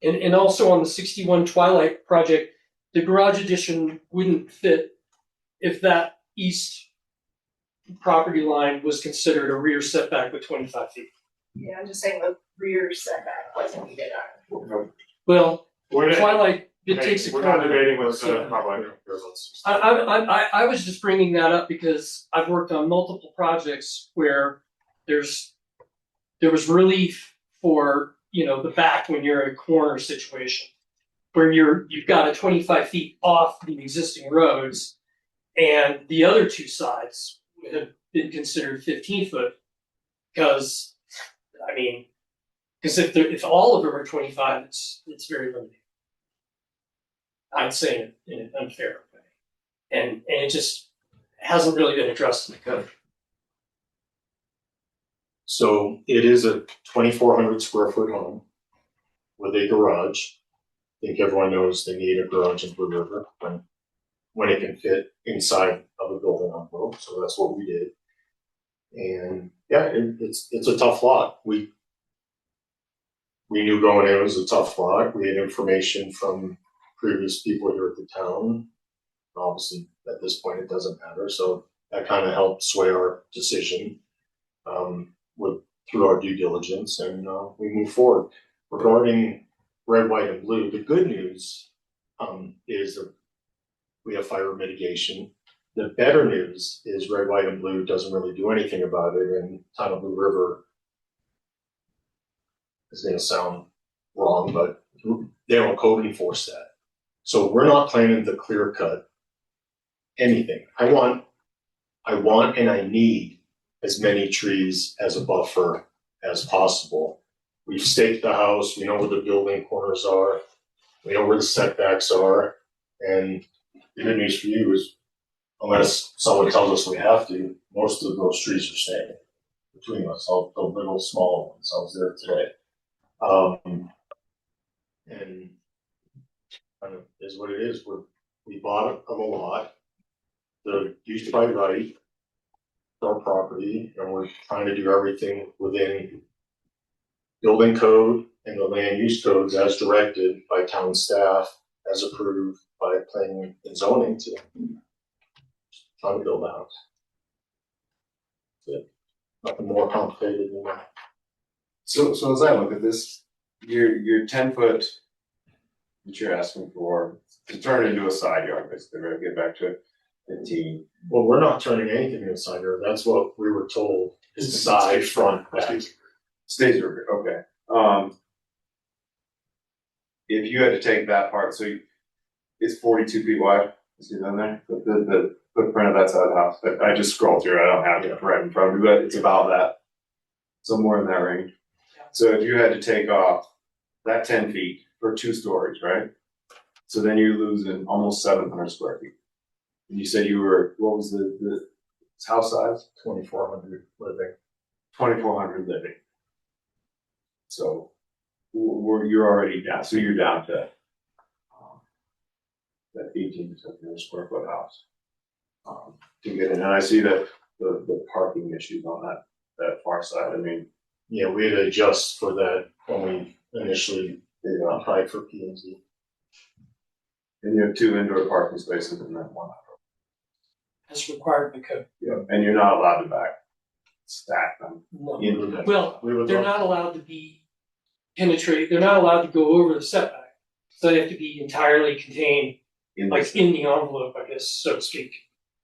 And also on the 61 Twilight project, the garage addition wouldn't fit if that east property line was considered a rear setback with 25 feet. Yeah, I'm just saying the rear setback wasn't needed on. Well, We're not- Twilight, it takes a We're corner. not debating with So- the public. I was just bringing that up because I've worked on multiple projects where there was relief for, the back when you're in a corner situation. Where you've got a 25 feet off the existing roads and the other 2 sides have been considered 15 foot. Because if all of them are 25, it's very limiting. I'd say in an unfair way. And it just hasn't really been addressed in the code. So it is a 2,400 square foot home with a garage. I think everyone knows they need a garage in Blue River when it can fit inside of a building envelope, so that's what we did. And yeah, it's a tough lot. We knew going in it was a tough lot. We had information from previous people here at the town. Obviously, at this point, it doesn't matter, so that kind of helped sway our decision through our due diligence, and we move forward. Regarding red, white, and blue, the good news is that we have fire mitigation. The better news is red, white, and blue doesn't really do anything about it, and town of Blue River is going to sound wrong, but they don't code enforce that. So we're not planning to clear cut anything. I want and I need as many trees as a buffer as possible. We've staked the house, we know where the building corners are, we know where the setbacks are, and the good news for you is, unless someone tells us we have to, most of those trees are staying. between us, all the little small ones, I was there today. And kind of is what it is, we bought it of a lot. The used by right, our property, and we're trying to do everything within building code and the land use codes as directed by town staff, as approved by planning and zoning to try to build a house. Nothing more complicated than that. So as I look at this, your 10 foot that you're asking for to turn into a side yard, basically, right? Get back to 15. Well, we're not turning anything inside here, that's what we were told, is side, front, back. Stays over, okay. If you had to take that part, so it's 42 feet wide, you see down there? The footprint of that side of the house. I just scrolled through, I don't have it right in front of me, but it's about that. Somewhere in that range. So if you had to take off that 10 feet for 2 stories, right? So then you're losing almost 700 square feet. And you said you were, what was the house size? 2,400 living. 2,400 living. So you're already down, so you're down to that 18 to 20 square foot house. To get in, and I see that the parking issues on that far side, I mean. Yeah, we had to adjust for that when we initially applied for P and Z. And you have 2 indoor parking spaces in that one. As required by code. Yeah. And you're not allowed to stack them. No. Into that. Well, We would they're love- not allowed to be penetrate, they're not allowed to go over the setback. So they have to be entirely contained, In like this- in the envelope, I guess, so to speak.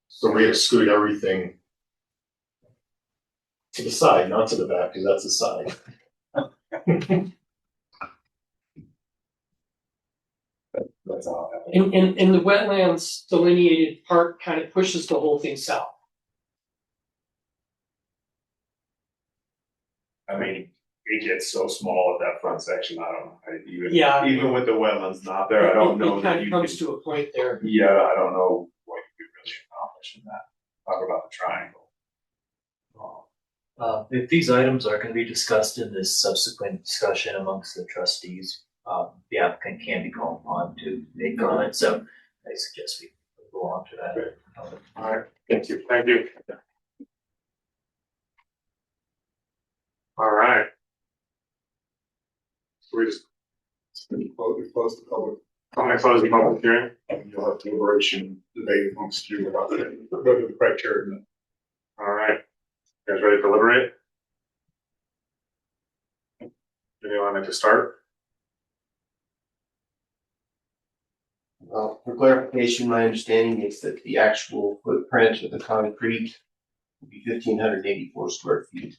So we had to scoot everything to the side, not to the back, because that's the side. That's all. I have. And the wetlands delineated part kind of pushes the whole thing south. I mean, it gets so small at that front section, I don't know. Yeah. Even with the wetlands not there, I don't know It that kind you of comes can. to a point there. Yeah, I don't know what you could really accomplish in that. Talk about the triangle. If these items are gonna be discussed in this subsequent discussion amongst the trustees, the applicant can be called upon to make comments, so I suggest we go on to that. All right, thank you, thank you. All right. So we just, We close the public, I'm gonna close the public hearing. and you'll have deliberation debate amongst you about the criteria. All right, you guys ready to deliberate? Anyone like to start? Well, for clarification, my understanding is that the actual footprint of the concrete will be 1,584 square feet.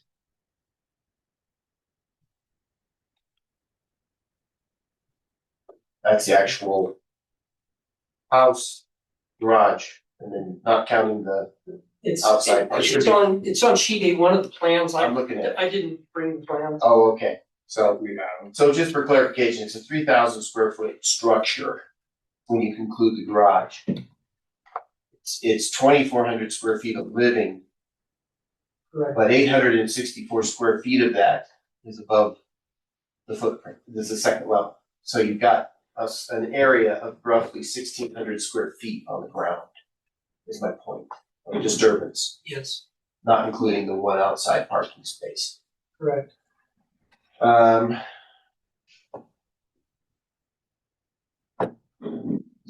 That's the actual house, garage, and then not counting the It's, outside part. it's on sheet A, one of the plans, I'm looking at. I didn't bring the plans. Oh, okay, so, We have. so just for clarification, it's a 3,000 square foot structure when you conclude the garage. It's 2,400 square feet of living, Correct. but 864 square feet of that is above the footprint. This is the second level. So you've got an area of roughly 1,600 square feet on the ground, is my point, of disturbance, Yes, not including the one outside parking space. correct. As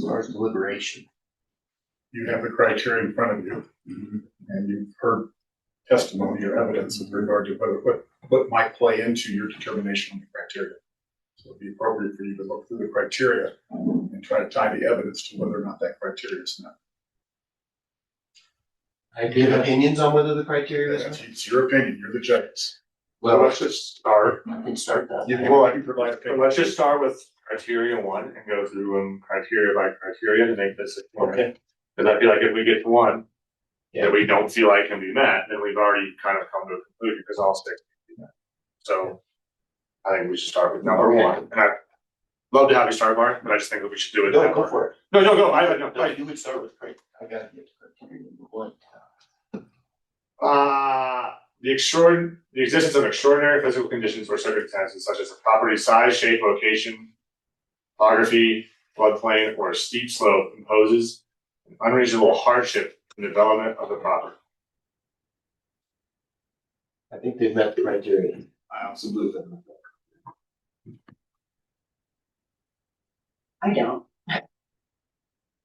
far as deliberation. You have the criteria in front of you, and you've heard testimony or evidence with regard to what might play into your determination on the criteria. So it'd be appropriate for you to look through the criteria and try to tie the evidence to whether or not that criteria is met. Do you have opinions on whether the criteria is met? It's your opinion, you're the judges. Well, Well, let's just start. I can start that. Well, You provide opinion. let's just start with criteria 1 and go through them criteria by criteria to make this. Okay. Because I feel like if we get to one Yeah. that we don't feel like can be met, then we've already kind of come to a conclusion because all 6 can be met. So I think we should start with number Okay. 1. And I'd love to have you start, Mark, but I just think that we should do it. No, that go way. for it. No, go. No, No. you would start with criteria. I gotta get to criteria number 1. the existence of extraordinary physical conditions or circumstances such as the property's size, shape, location, topography, floodplain, or steep slope imposes an unreasonable hardship in the development of the property. I think they've met the criteria. I absolutely. I don't.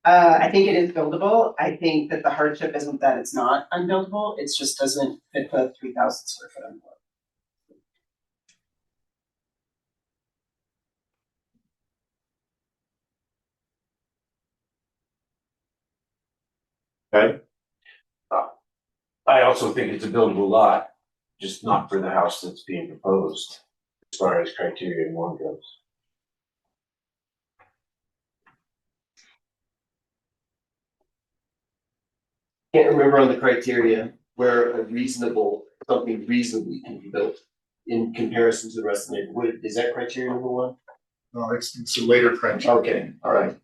I think it is buildable. I think that the hardship isn't that it's not unbuildable, it just doesn't fit the 3,000 square foot envelope. Okay, I also think it's a buildable lot, just not for the house that's being proposed, as far as criteria one goes. Can't remember on the criteria where something reasonably can be built in comparison to the rest of the neighborhood. Is that criteria number one? No, it's a later criteria. Okay, all right.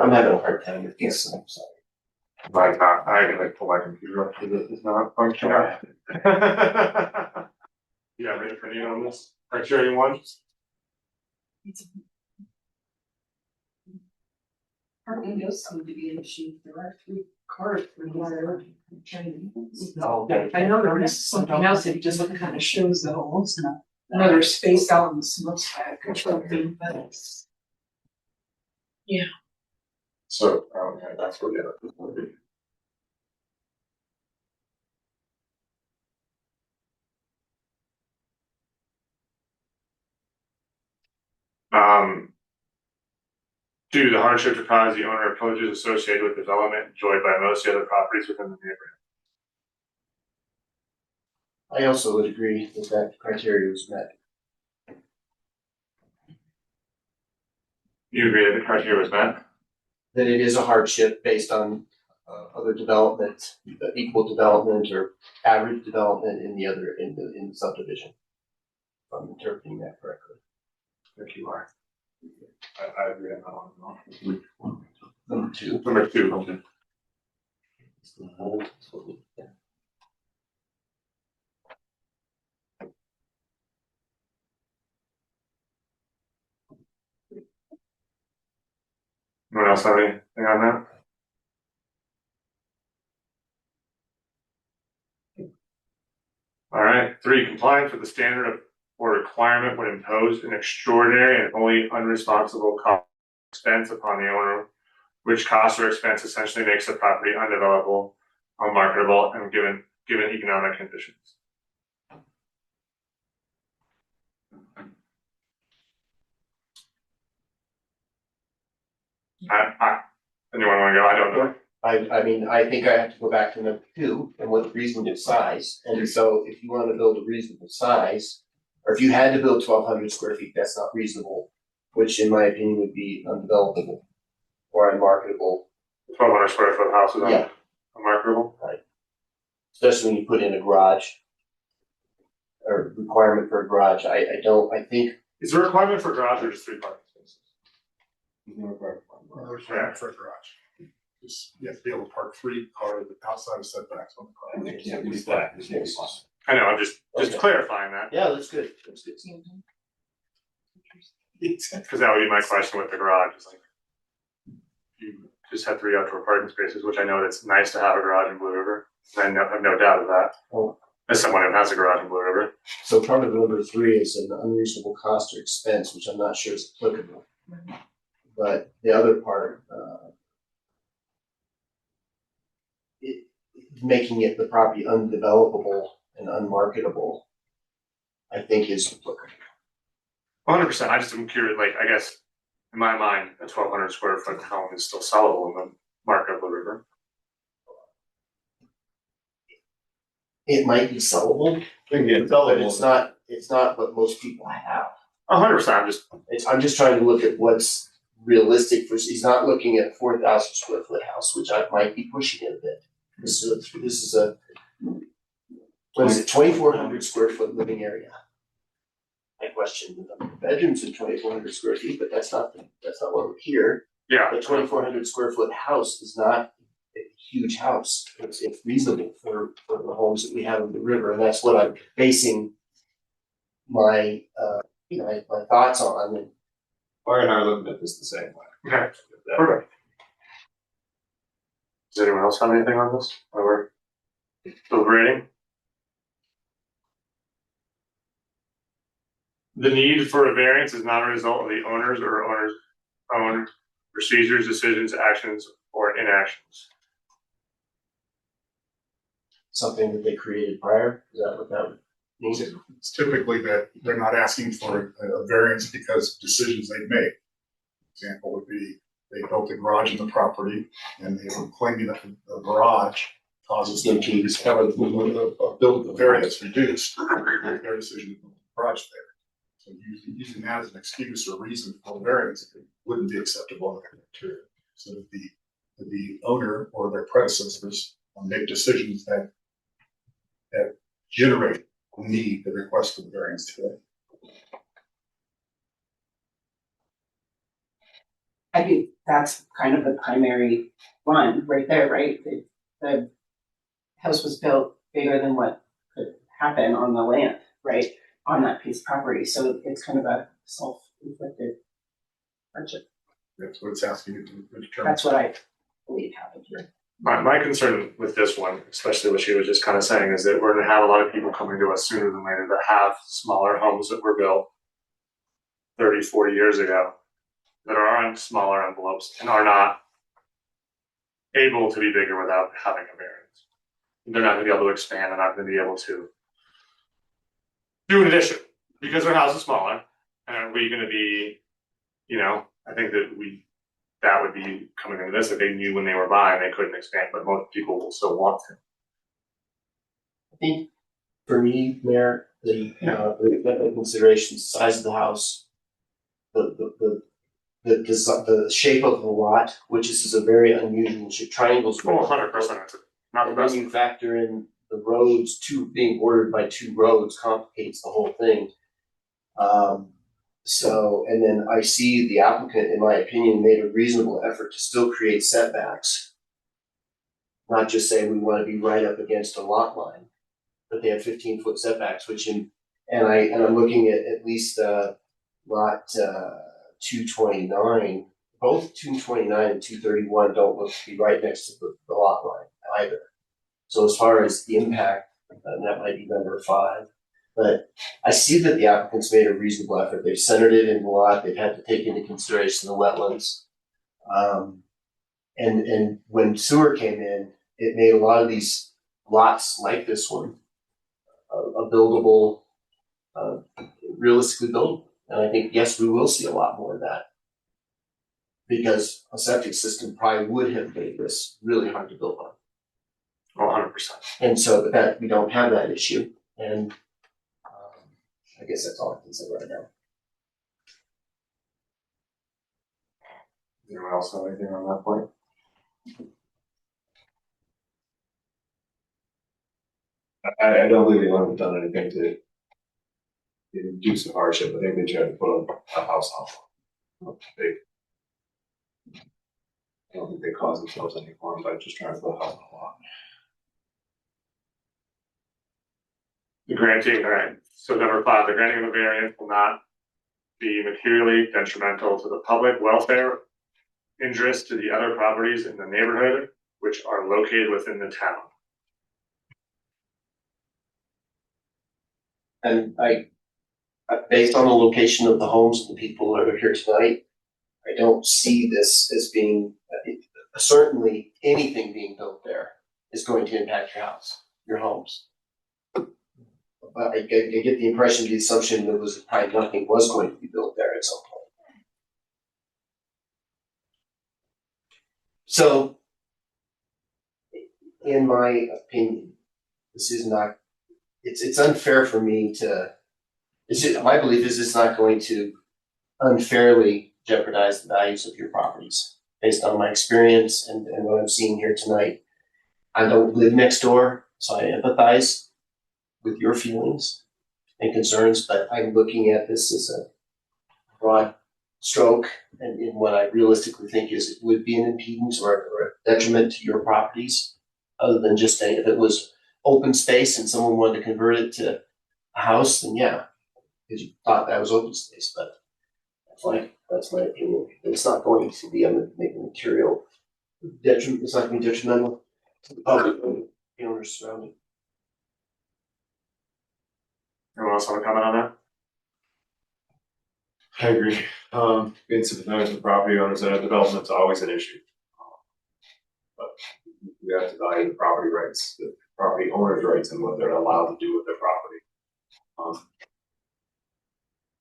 I'm having a hard time with this, I'm sorry. Like, I can like pull my computer up because it's not functioning. Yeah, ready for you on this? Criteria one? Parking does seem to be an issue. There are 3 cars for water. Okay. I know there is something else that just kind of shows the holes, another space out in the smokestack or something, but it's. So, okay, that's what the other would be. Due to the hardship to cause the owner approaches associated with development enjoyed by most of the other properties within the neighborhood. I also would agree that that criteria was met. You agree that the criteria was met? That it is a hardship based on other development, equal development or average development in the subdivision. If I'm interpreting that correctly. If you are. I agree on that one. Number 2. Number 2. Anyone else have anything on that? All right, 3, compliance with the standard of or requirement would impose an extraordinary and wholly unresponsible cost or expense upon the owner, which cost or expense essentially makes the property undevelopable, unmarketable, and given economic conditions. Anyone want to go? I don't know. I mean, I think I have to go back to number 2 and what reasonable size. And so if you want to build a reasonable size, or if you had to build 1,200 square feet, that's not reasonable, which in my opinion would be undevelopable or unmarketable. 1,200 square foot house is Yeah. unmarketable. Right. Especially when you put in a garage or requirement for a garage. I think. Is there a requirement for a garage or just 3 parking spaces? Yeah, for a garage. You have to be able to park 3 cars outside of setbacks on the car. I know, I'm just Okay. clarifying that, Yeah, that's good. That's good. because that would be my question with the garage, is like, you just had 3 outdoor parking spaces, which I know that's nice to have a garage in Blue River, and I have no doubt of that. Oh. As someone who has a garage in Blue River. So part of number 3 is an unreasonable cost or expense, which I'm not sure is applicable. But the other part, making it the property undevelopable and unmarketable, I think is applicable. 100%, I just am curious, like, I guess, in my mind, a 1,200 square foot home is still sellable in the market of Blue River. It might be sellable, but it's not what most people have. 100%, I'm just trying to look at what's realistic for, he's not looking at a 4,000 square foot house, which I might be pushing it a bit. This is a what is it, 2,400 square foot living area. I question the number of bedrooms in 2,400 square feet, but that's not why we're here. yeah. A 2,400 square foot house is not huge house. It's reasonable for the homes that we have in the river, and that's what I'm basing my, my thoughts on. And Larry and I are looking at this the same way. Okay, perfect. Does anyone else have anything on this? Or we're deliberating? The need for a variance is not a result of the owner's or owner's own procedures, decisions, actions, or inactions. something that they created prior, is that what that means? It's typically that they're not asking for a variance because of decisions they've made. Example would be they built a garage in the property and they were claiming that the garage causes them to discover the variance reduced. Their decision to build the garage there. So using that as an excuse or reason for variance wouldn't be acceptable in the criteria. So that the owner or their predecessors make decisions that generate need the request for the variance today. I think that's kind of the primary one right there, right? The house was built bigger than what could happen on the land, right? On that piece of property. So it's kind of a self-inflicted hardship. That's what it's asking you to determine. That's what I believe happened here. My concern with this one, especially what she was just kind of saying, is that we're gonna have a lot of people coming to us sooner than later that have smaller homes that were built 30, 40 years ago that are on smaller envelopes and are not able to be bigger without having a variance. They're not gonna be able to expand, they're not gonna be able to do an addition because their house is smaller. And are we gonna be, I think that would be coming into this, that they knew when they were buying, they couldn't expand, but most people will still want to. I think for me, Mayor, the considerations, size of the house, the shape of the lot, which is a very unusual shape, triangles. 100%, it's not the And best. then you factor in the roads, being bordered by two roads complicates the whole thing. And then I see the applicant, in my opinion, made a reasonable effort to still create setbacks. Not just say we want to be right up against a lot line, but they have 15-foot setbacks, and I'm looking at least lot 229. Both 229 and 231 don't look to be right next to the lot line either. So as far as the impact, that might be number 5. But I see that the applicants made a reasonable effort. They've centered it in the lot. They've had to take into consideration the wetlands. And when sewer came in, it made a lot of these lots like this one a buildable, realistically buildable. And I think, yes, we will see a lot more of that. Because a septic system probably would have made this really hard to build on. 100%. And so that we don't have that issue. And I guess that's all I can say right now. Anyone else have anything on that point? I don't think anyone have done anything to reduce the hardship. I think they tried to put a house on. I don't think they cause themselves any harm by just trying to put a house on a lot. The granting, all right, so number 5, the granting of a variance will not be materially detrimental to the public welfare, interest to the other properties in the neighborhood which are located within the town. And based on the location of the homes and the people that are here tonight, I don't see this as being, certainly anything being built there is going to impact your house, your homes. But I get the impression, the assumption that was probably nothing was going to be built there at some point. So, in my opinion, this is not, it's unfair for me to, my belief is it's not going to unfairly jeopardize the values of your properties based on my experience and what I'm seeing here tonight. I don't live next door, so I empathize with your feelings and concerns, but I'm looking at this as a broad stroke, and in what I realistically think is it would be an impedance or a detriment to your properties, other than just saying if it was open space and someone wanted to convert it to a house, then yeah, because you thought that was open space, but that's my opinion. It's not going to be make a material detriment, it's not going to be detrimental to the public and the owners surrounding. Anyone else want to comment on that? I agree. Being sympathetic to property owners and development's always an issue. But we have to value the property rights, the property owners' rights and what they're allowed to do with their property.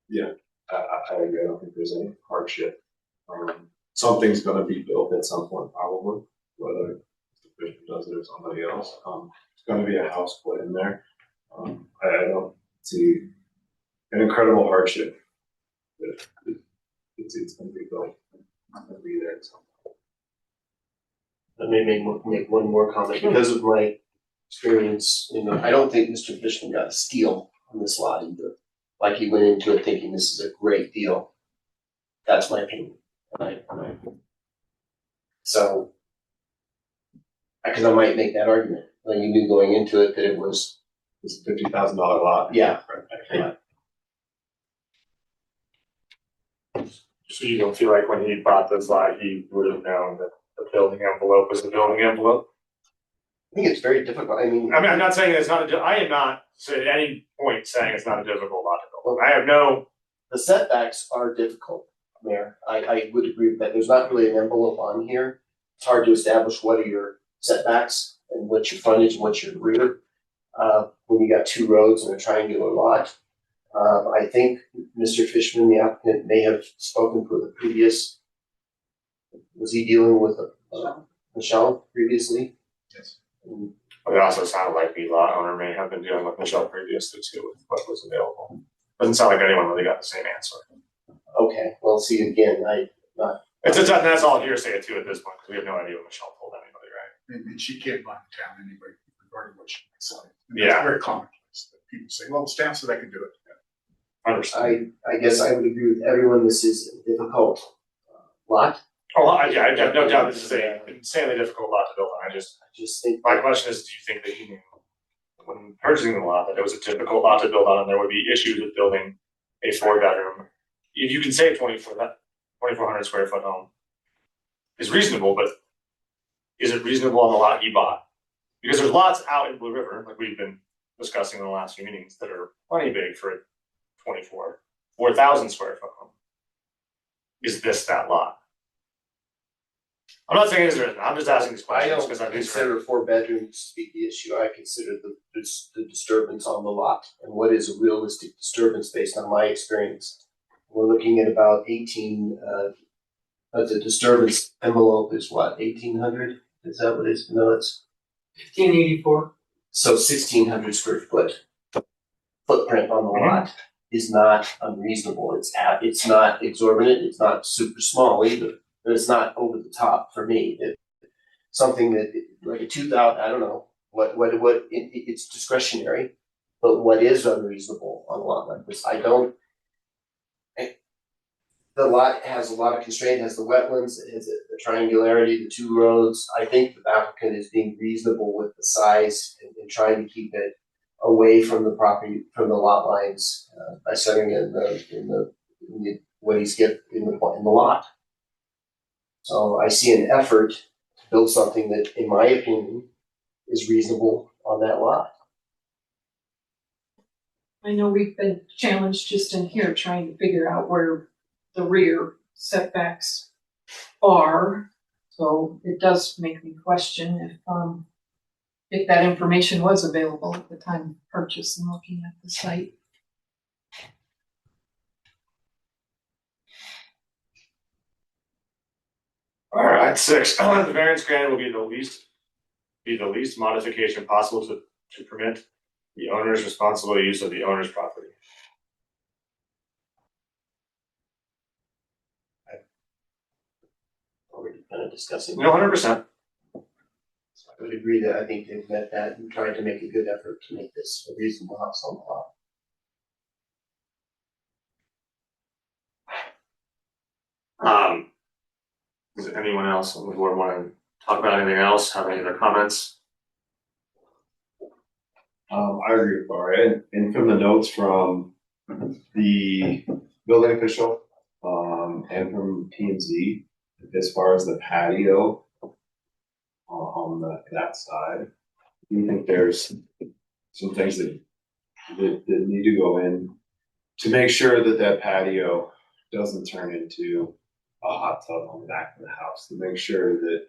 Yeah, I agree. I don't think there's any hardship. Something's gonna be built at some point probably, whether the Bishop does it or somebody else. It's gonna be a house put in there. I don't see an incredible hardship. It's gonna be built. It's gonna be there at some point. Let me make one more comment because of my experience. I don't think Mr. Fishman got a steal on this lot either. Like he went into it thinking this is a great deal. That's my opinion. So, because I might make that argument. Like you knew going into it that it was a $50,000 lot. Yeah. So you don't feel like when he bought this lot, he would have known that the building envelope was the building envelope? I think it's very difficult. I'm not saying it's not I am not at any point saying it's not a difficult lot to build. I have no. The setbacks are difficult, Mayor. I would agree with that. There's not really an envelope on here. It's hard to establish what are your setbacks and what's your frontage and what's your rear. When you got two roads and a triangular lot. I think Mr. Fishman, the applicant, may have spoken for the previous. Was he dealing with Michelle previously? Yes. It also sounded like the lot owner may have been dealing with Michelle previously too with what was available. Doesn't sound like anyone really got the same answer. Okay, well, see, again, that's all hearsay too at this point because we have no idea what Michelle told anybody, right? And she can't buy the town anyway, regarding what she might say. Yeah. It's very commonplace that people say, well, it's down so they can do it. I guess I would agree with everyone. This is a difficult lot. Oh, yeah, I have no doubt this is a insanely difficult lot to build on. I just think my question is, do you think that he knew when purchasing the lot that it was a difficult lot to build on and there would be issues with building a 4-bedroom? If you can say 2,400 square foot home is reasonable, but is it reasonable on the lot he bought? Because there's lots out in Blue River, like we've been discussing in the last few meetings, that are plenty big for a 4,000 square foot home. Is this that lot? I'm not saying it isn't. I'm just asking these I questions don't because I consider 4 bedrooms to be the issue. I consider the disturbance on the lot and what is a realistic disturbance based on my experience. We're looking at about 18. The disturbance envelope is what, 1,800? Is that what it is? No, it's 1584. So 1,600 square foot footprint on the lot is not unreasonable. It's not exorbitant. It's not super small either. But it's not over the top for me. Something that like a 2,000. I don't know what it's discretionary, but what is unreasonable on a lot like this? The lot has a lot of constraint. It has the wetlands. It has the triangularity, the 2 roads. I think the applicant is being reasonable with the size and trying to keep it away from the property, from the lot lines, by setting it in what he's get in the lot. So I see an effort to build something that, in my opinion, is reasonable on that lot. I know we've been challenged just in here trying to figure out where the rear setbacks are. So it does make me question if that information was available at the time of purchase and looking at the site. All right, 6. The variance granted will be the least modification possible to permit the owner's responsible use of the owner's property. Already kind of discussing. No, 100%. I would agree that I think they've met that and tried to make a good effort to make this a reasonable house on the lot. Does anyone else on the board want to talk about anything else? Have any other comments? I agree with Barry, and from the notes from the building official, and from P and Z, as far as the patio on that side, I think there's some things that need to go in to make sure that that patio doesn't turn into a hot tub on the back of the house, to make sure that,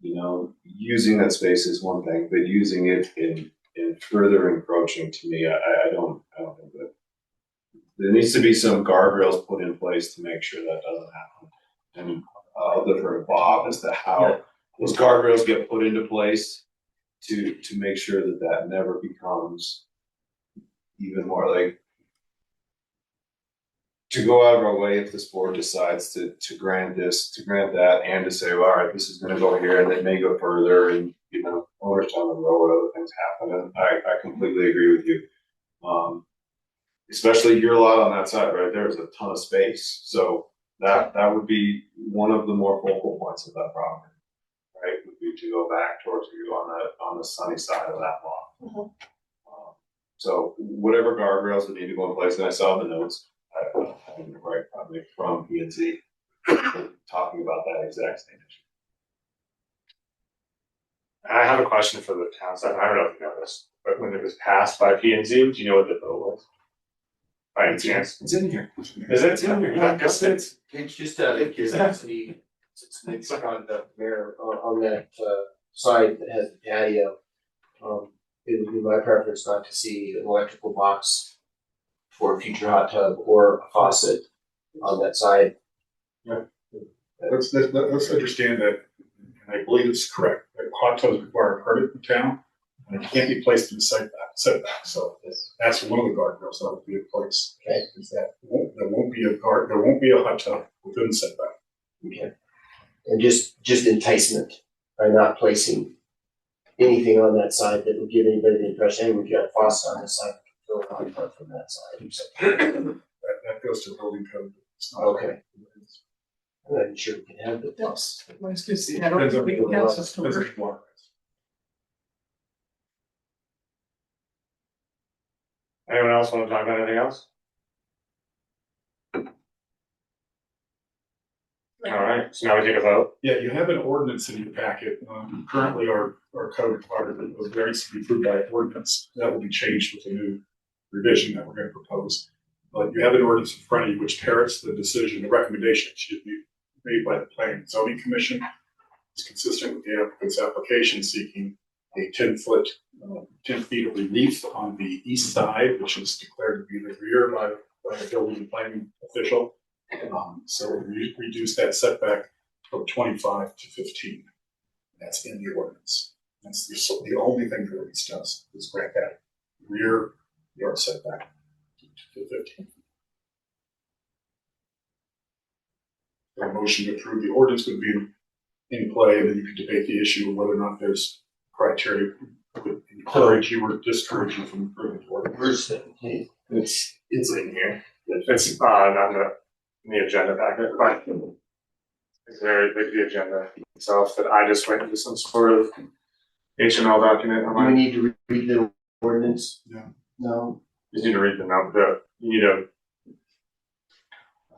you know, using that space is one thing, but using it in further encroaching, to me, I don't think that. There needs to be some guardrails put in place to make sure that doesn't happen. And I'll defer to Bob as to how those guardrails get put into place to make sure that that never becomes even more like, to go out of our way if this board decides to grant this, to grant that, and to say, well, all right, this is gonna go here, and it may go further, and, you know, owners down the road, other things happen, and I completely agree with you. Especially your lot on that side, right, there's a ton of space, so that would be one of the more focal points of that property, right, would be to go back towards you on the sunny side of that lot. So whatever guardrails would need to go in place, and I saw the notes, I think right, probably from P and Z, talking about that exact same issue. I have a question for the town staff. I don't know if you know this, but when it was passed by P and Z, do you know what the vote was? By any chance? It's in here. Is it? I guess it's. It's just out of curiosity, it's on the mayor, on that, side that has the patio. It would be my preference not to see an electrical box for a future hot tub or a faucet on that side. Let's understand that, and I believe it's correct, that hot tubs require a permit in town, and it can't be placed in the setback, so that's one of the guardrails that will be in place. Okay. Is that there won't be a hot tub within the setback. Okay. And just enticement by not placing anything on that side that would give anybody the impression, hey, we've got a faucet on this side, fill a hot tub from that side. That goes to building code. It's not. Okay. I'm not sure we can have the Yes, let's just see, I don't Depends on think the we have this to depends on work. the water. Anyone else want to talk about anything else? All right, so now we take a vote. Yeah, you have an ordinance in your packet. Currently, our code requires that those variants to be approved by ordinance. That will be changed with a new revision that we're going to propose. But you have an ordinance in front of you which parrots the decision, the recommendation should be made by the Planning and Zoning Commission. It's consistent with the applicant's application seeking a 10 feet of relief on the east side, which is declared to be the rear by the building and planning official. So we reduce that setback from 25 to 15. That's in the ordinance. That's the only thing the ordinance does is grant that rear yard setback to 15. A motion to approve the ordinance would be in play, and then you could debate the issue of whether or not there's criteria that would encourage you or discourage you from approving the ordinance. Where's 17? It's in here. It's not in the agenda packet, but it's very big, the agenda itself, that I just went into some sort of HTML document. Do we need to read the ordinance? No. You need to read the number, you need to.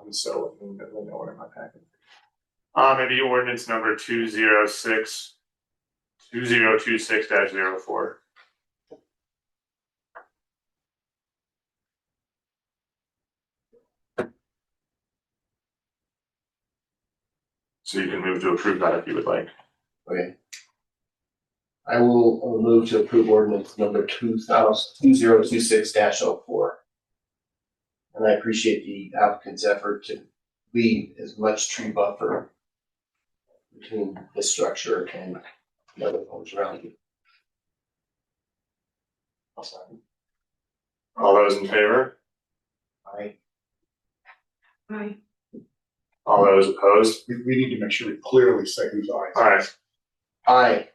I'm so in the middle of nowhere in my packet. Maybe ordinance number 2026-04. So you can move to approve that if you would like. Okay. I will move to approve ordinance number 2026-04. And I appreciate the applicant's effort to leave as much tree buffer between this structure and the other homes around you. All those in favor? Aye. Aye. All those opposed? We need to make sure we clearly say who's ayes. Aye. Aye.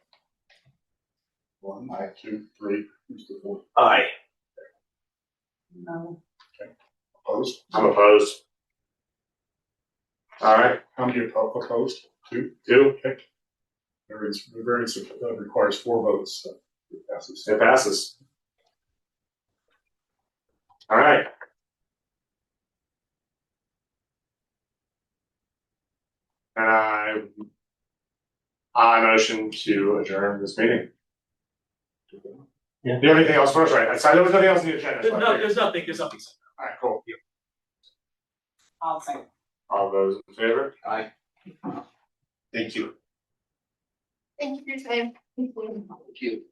1, 2, 3, who's the fourth? Aye. No. Opposed? I'm opposed. All right, How many are opposed? Two? two, The variance requires 4 votes, so it passes. it passes. All right. And I motion to adjourn this meeting. Yeah. Do you have anything else for us, right? So there was nothing else on the agenda. so I figured- there's nothing. All right, cool. I'll say. All those in favor? Aye. Thank you. Thank you for your time. Thank you.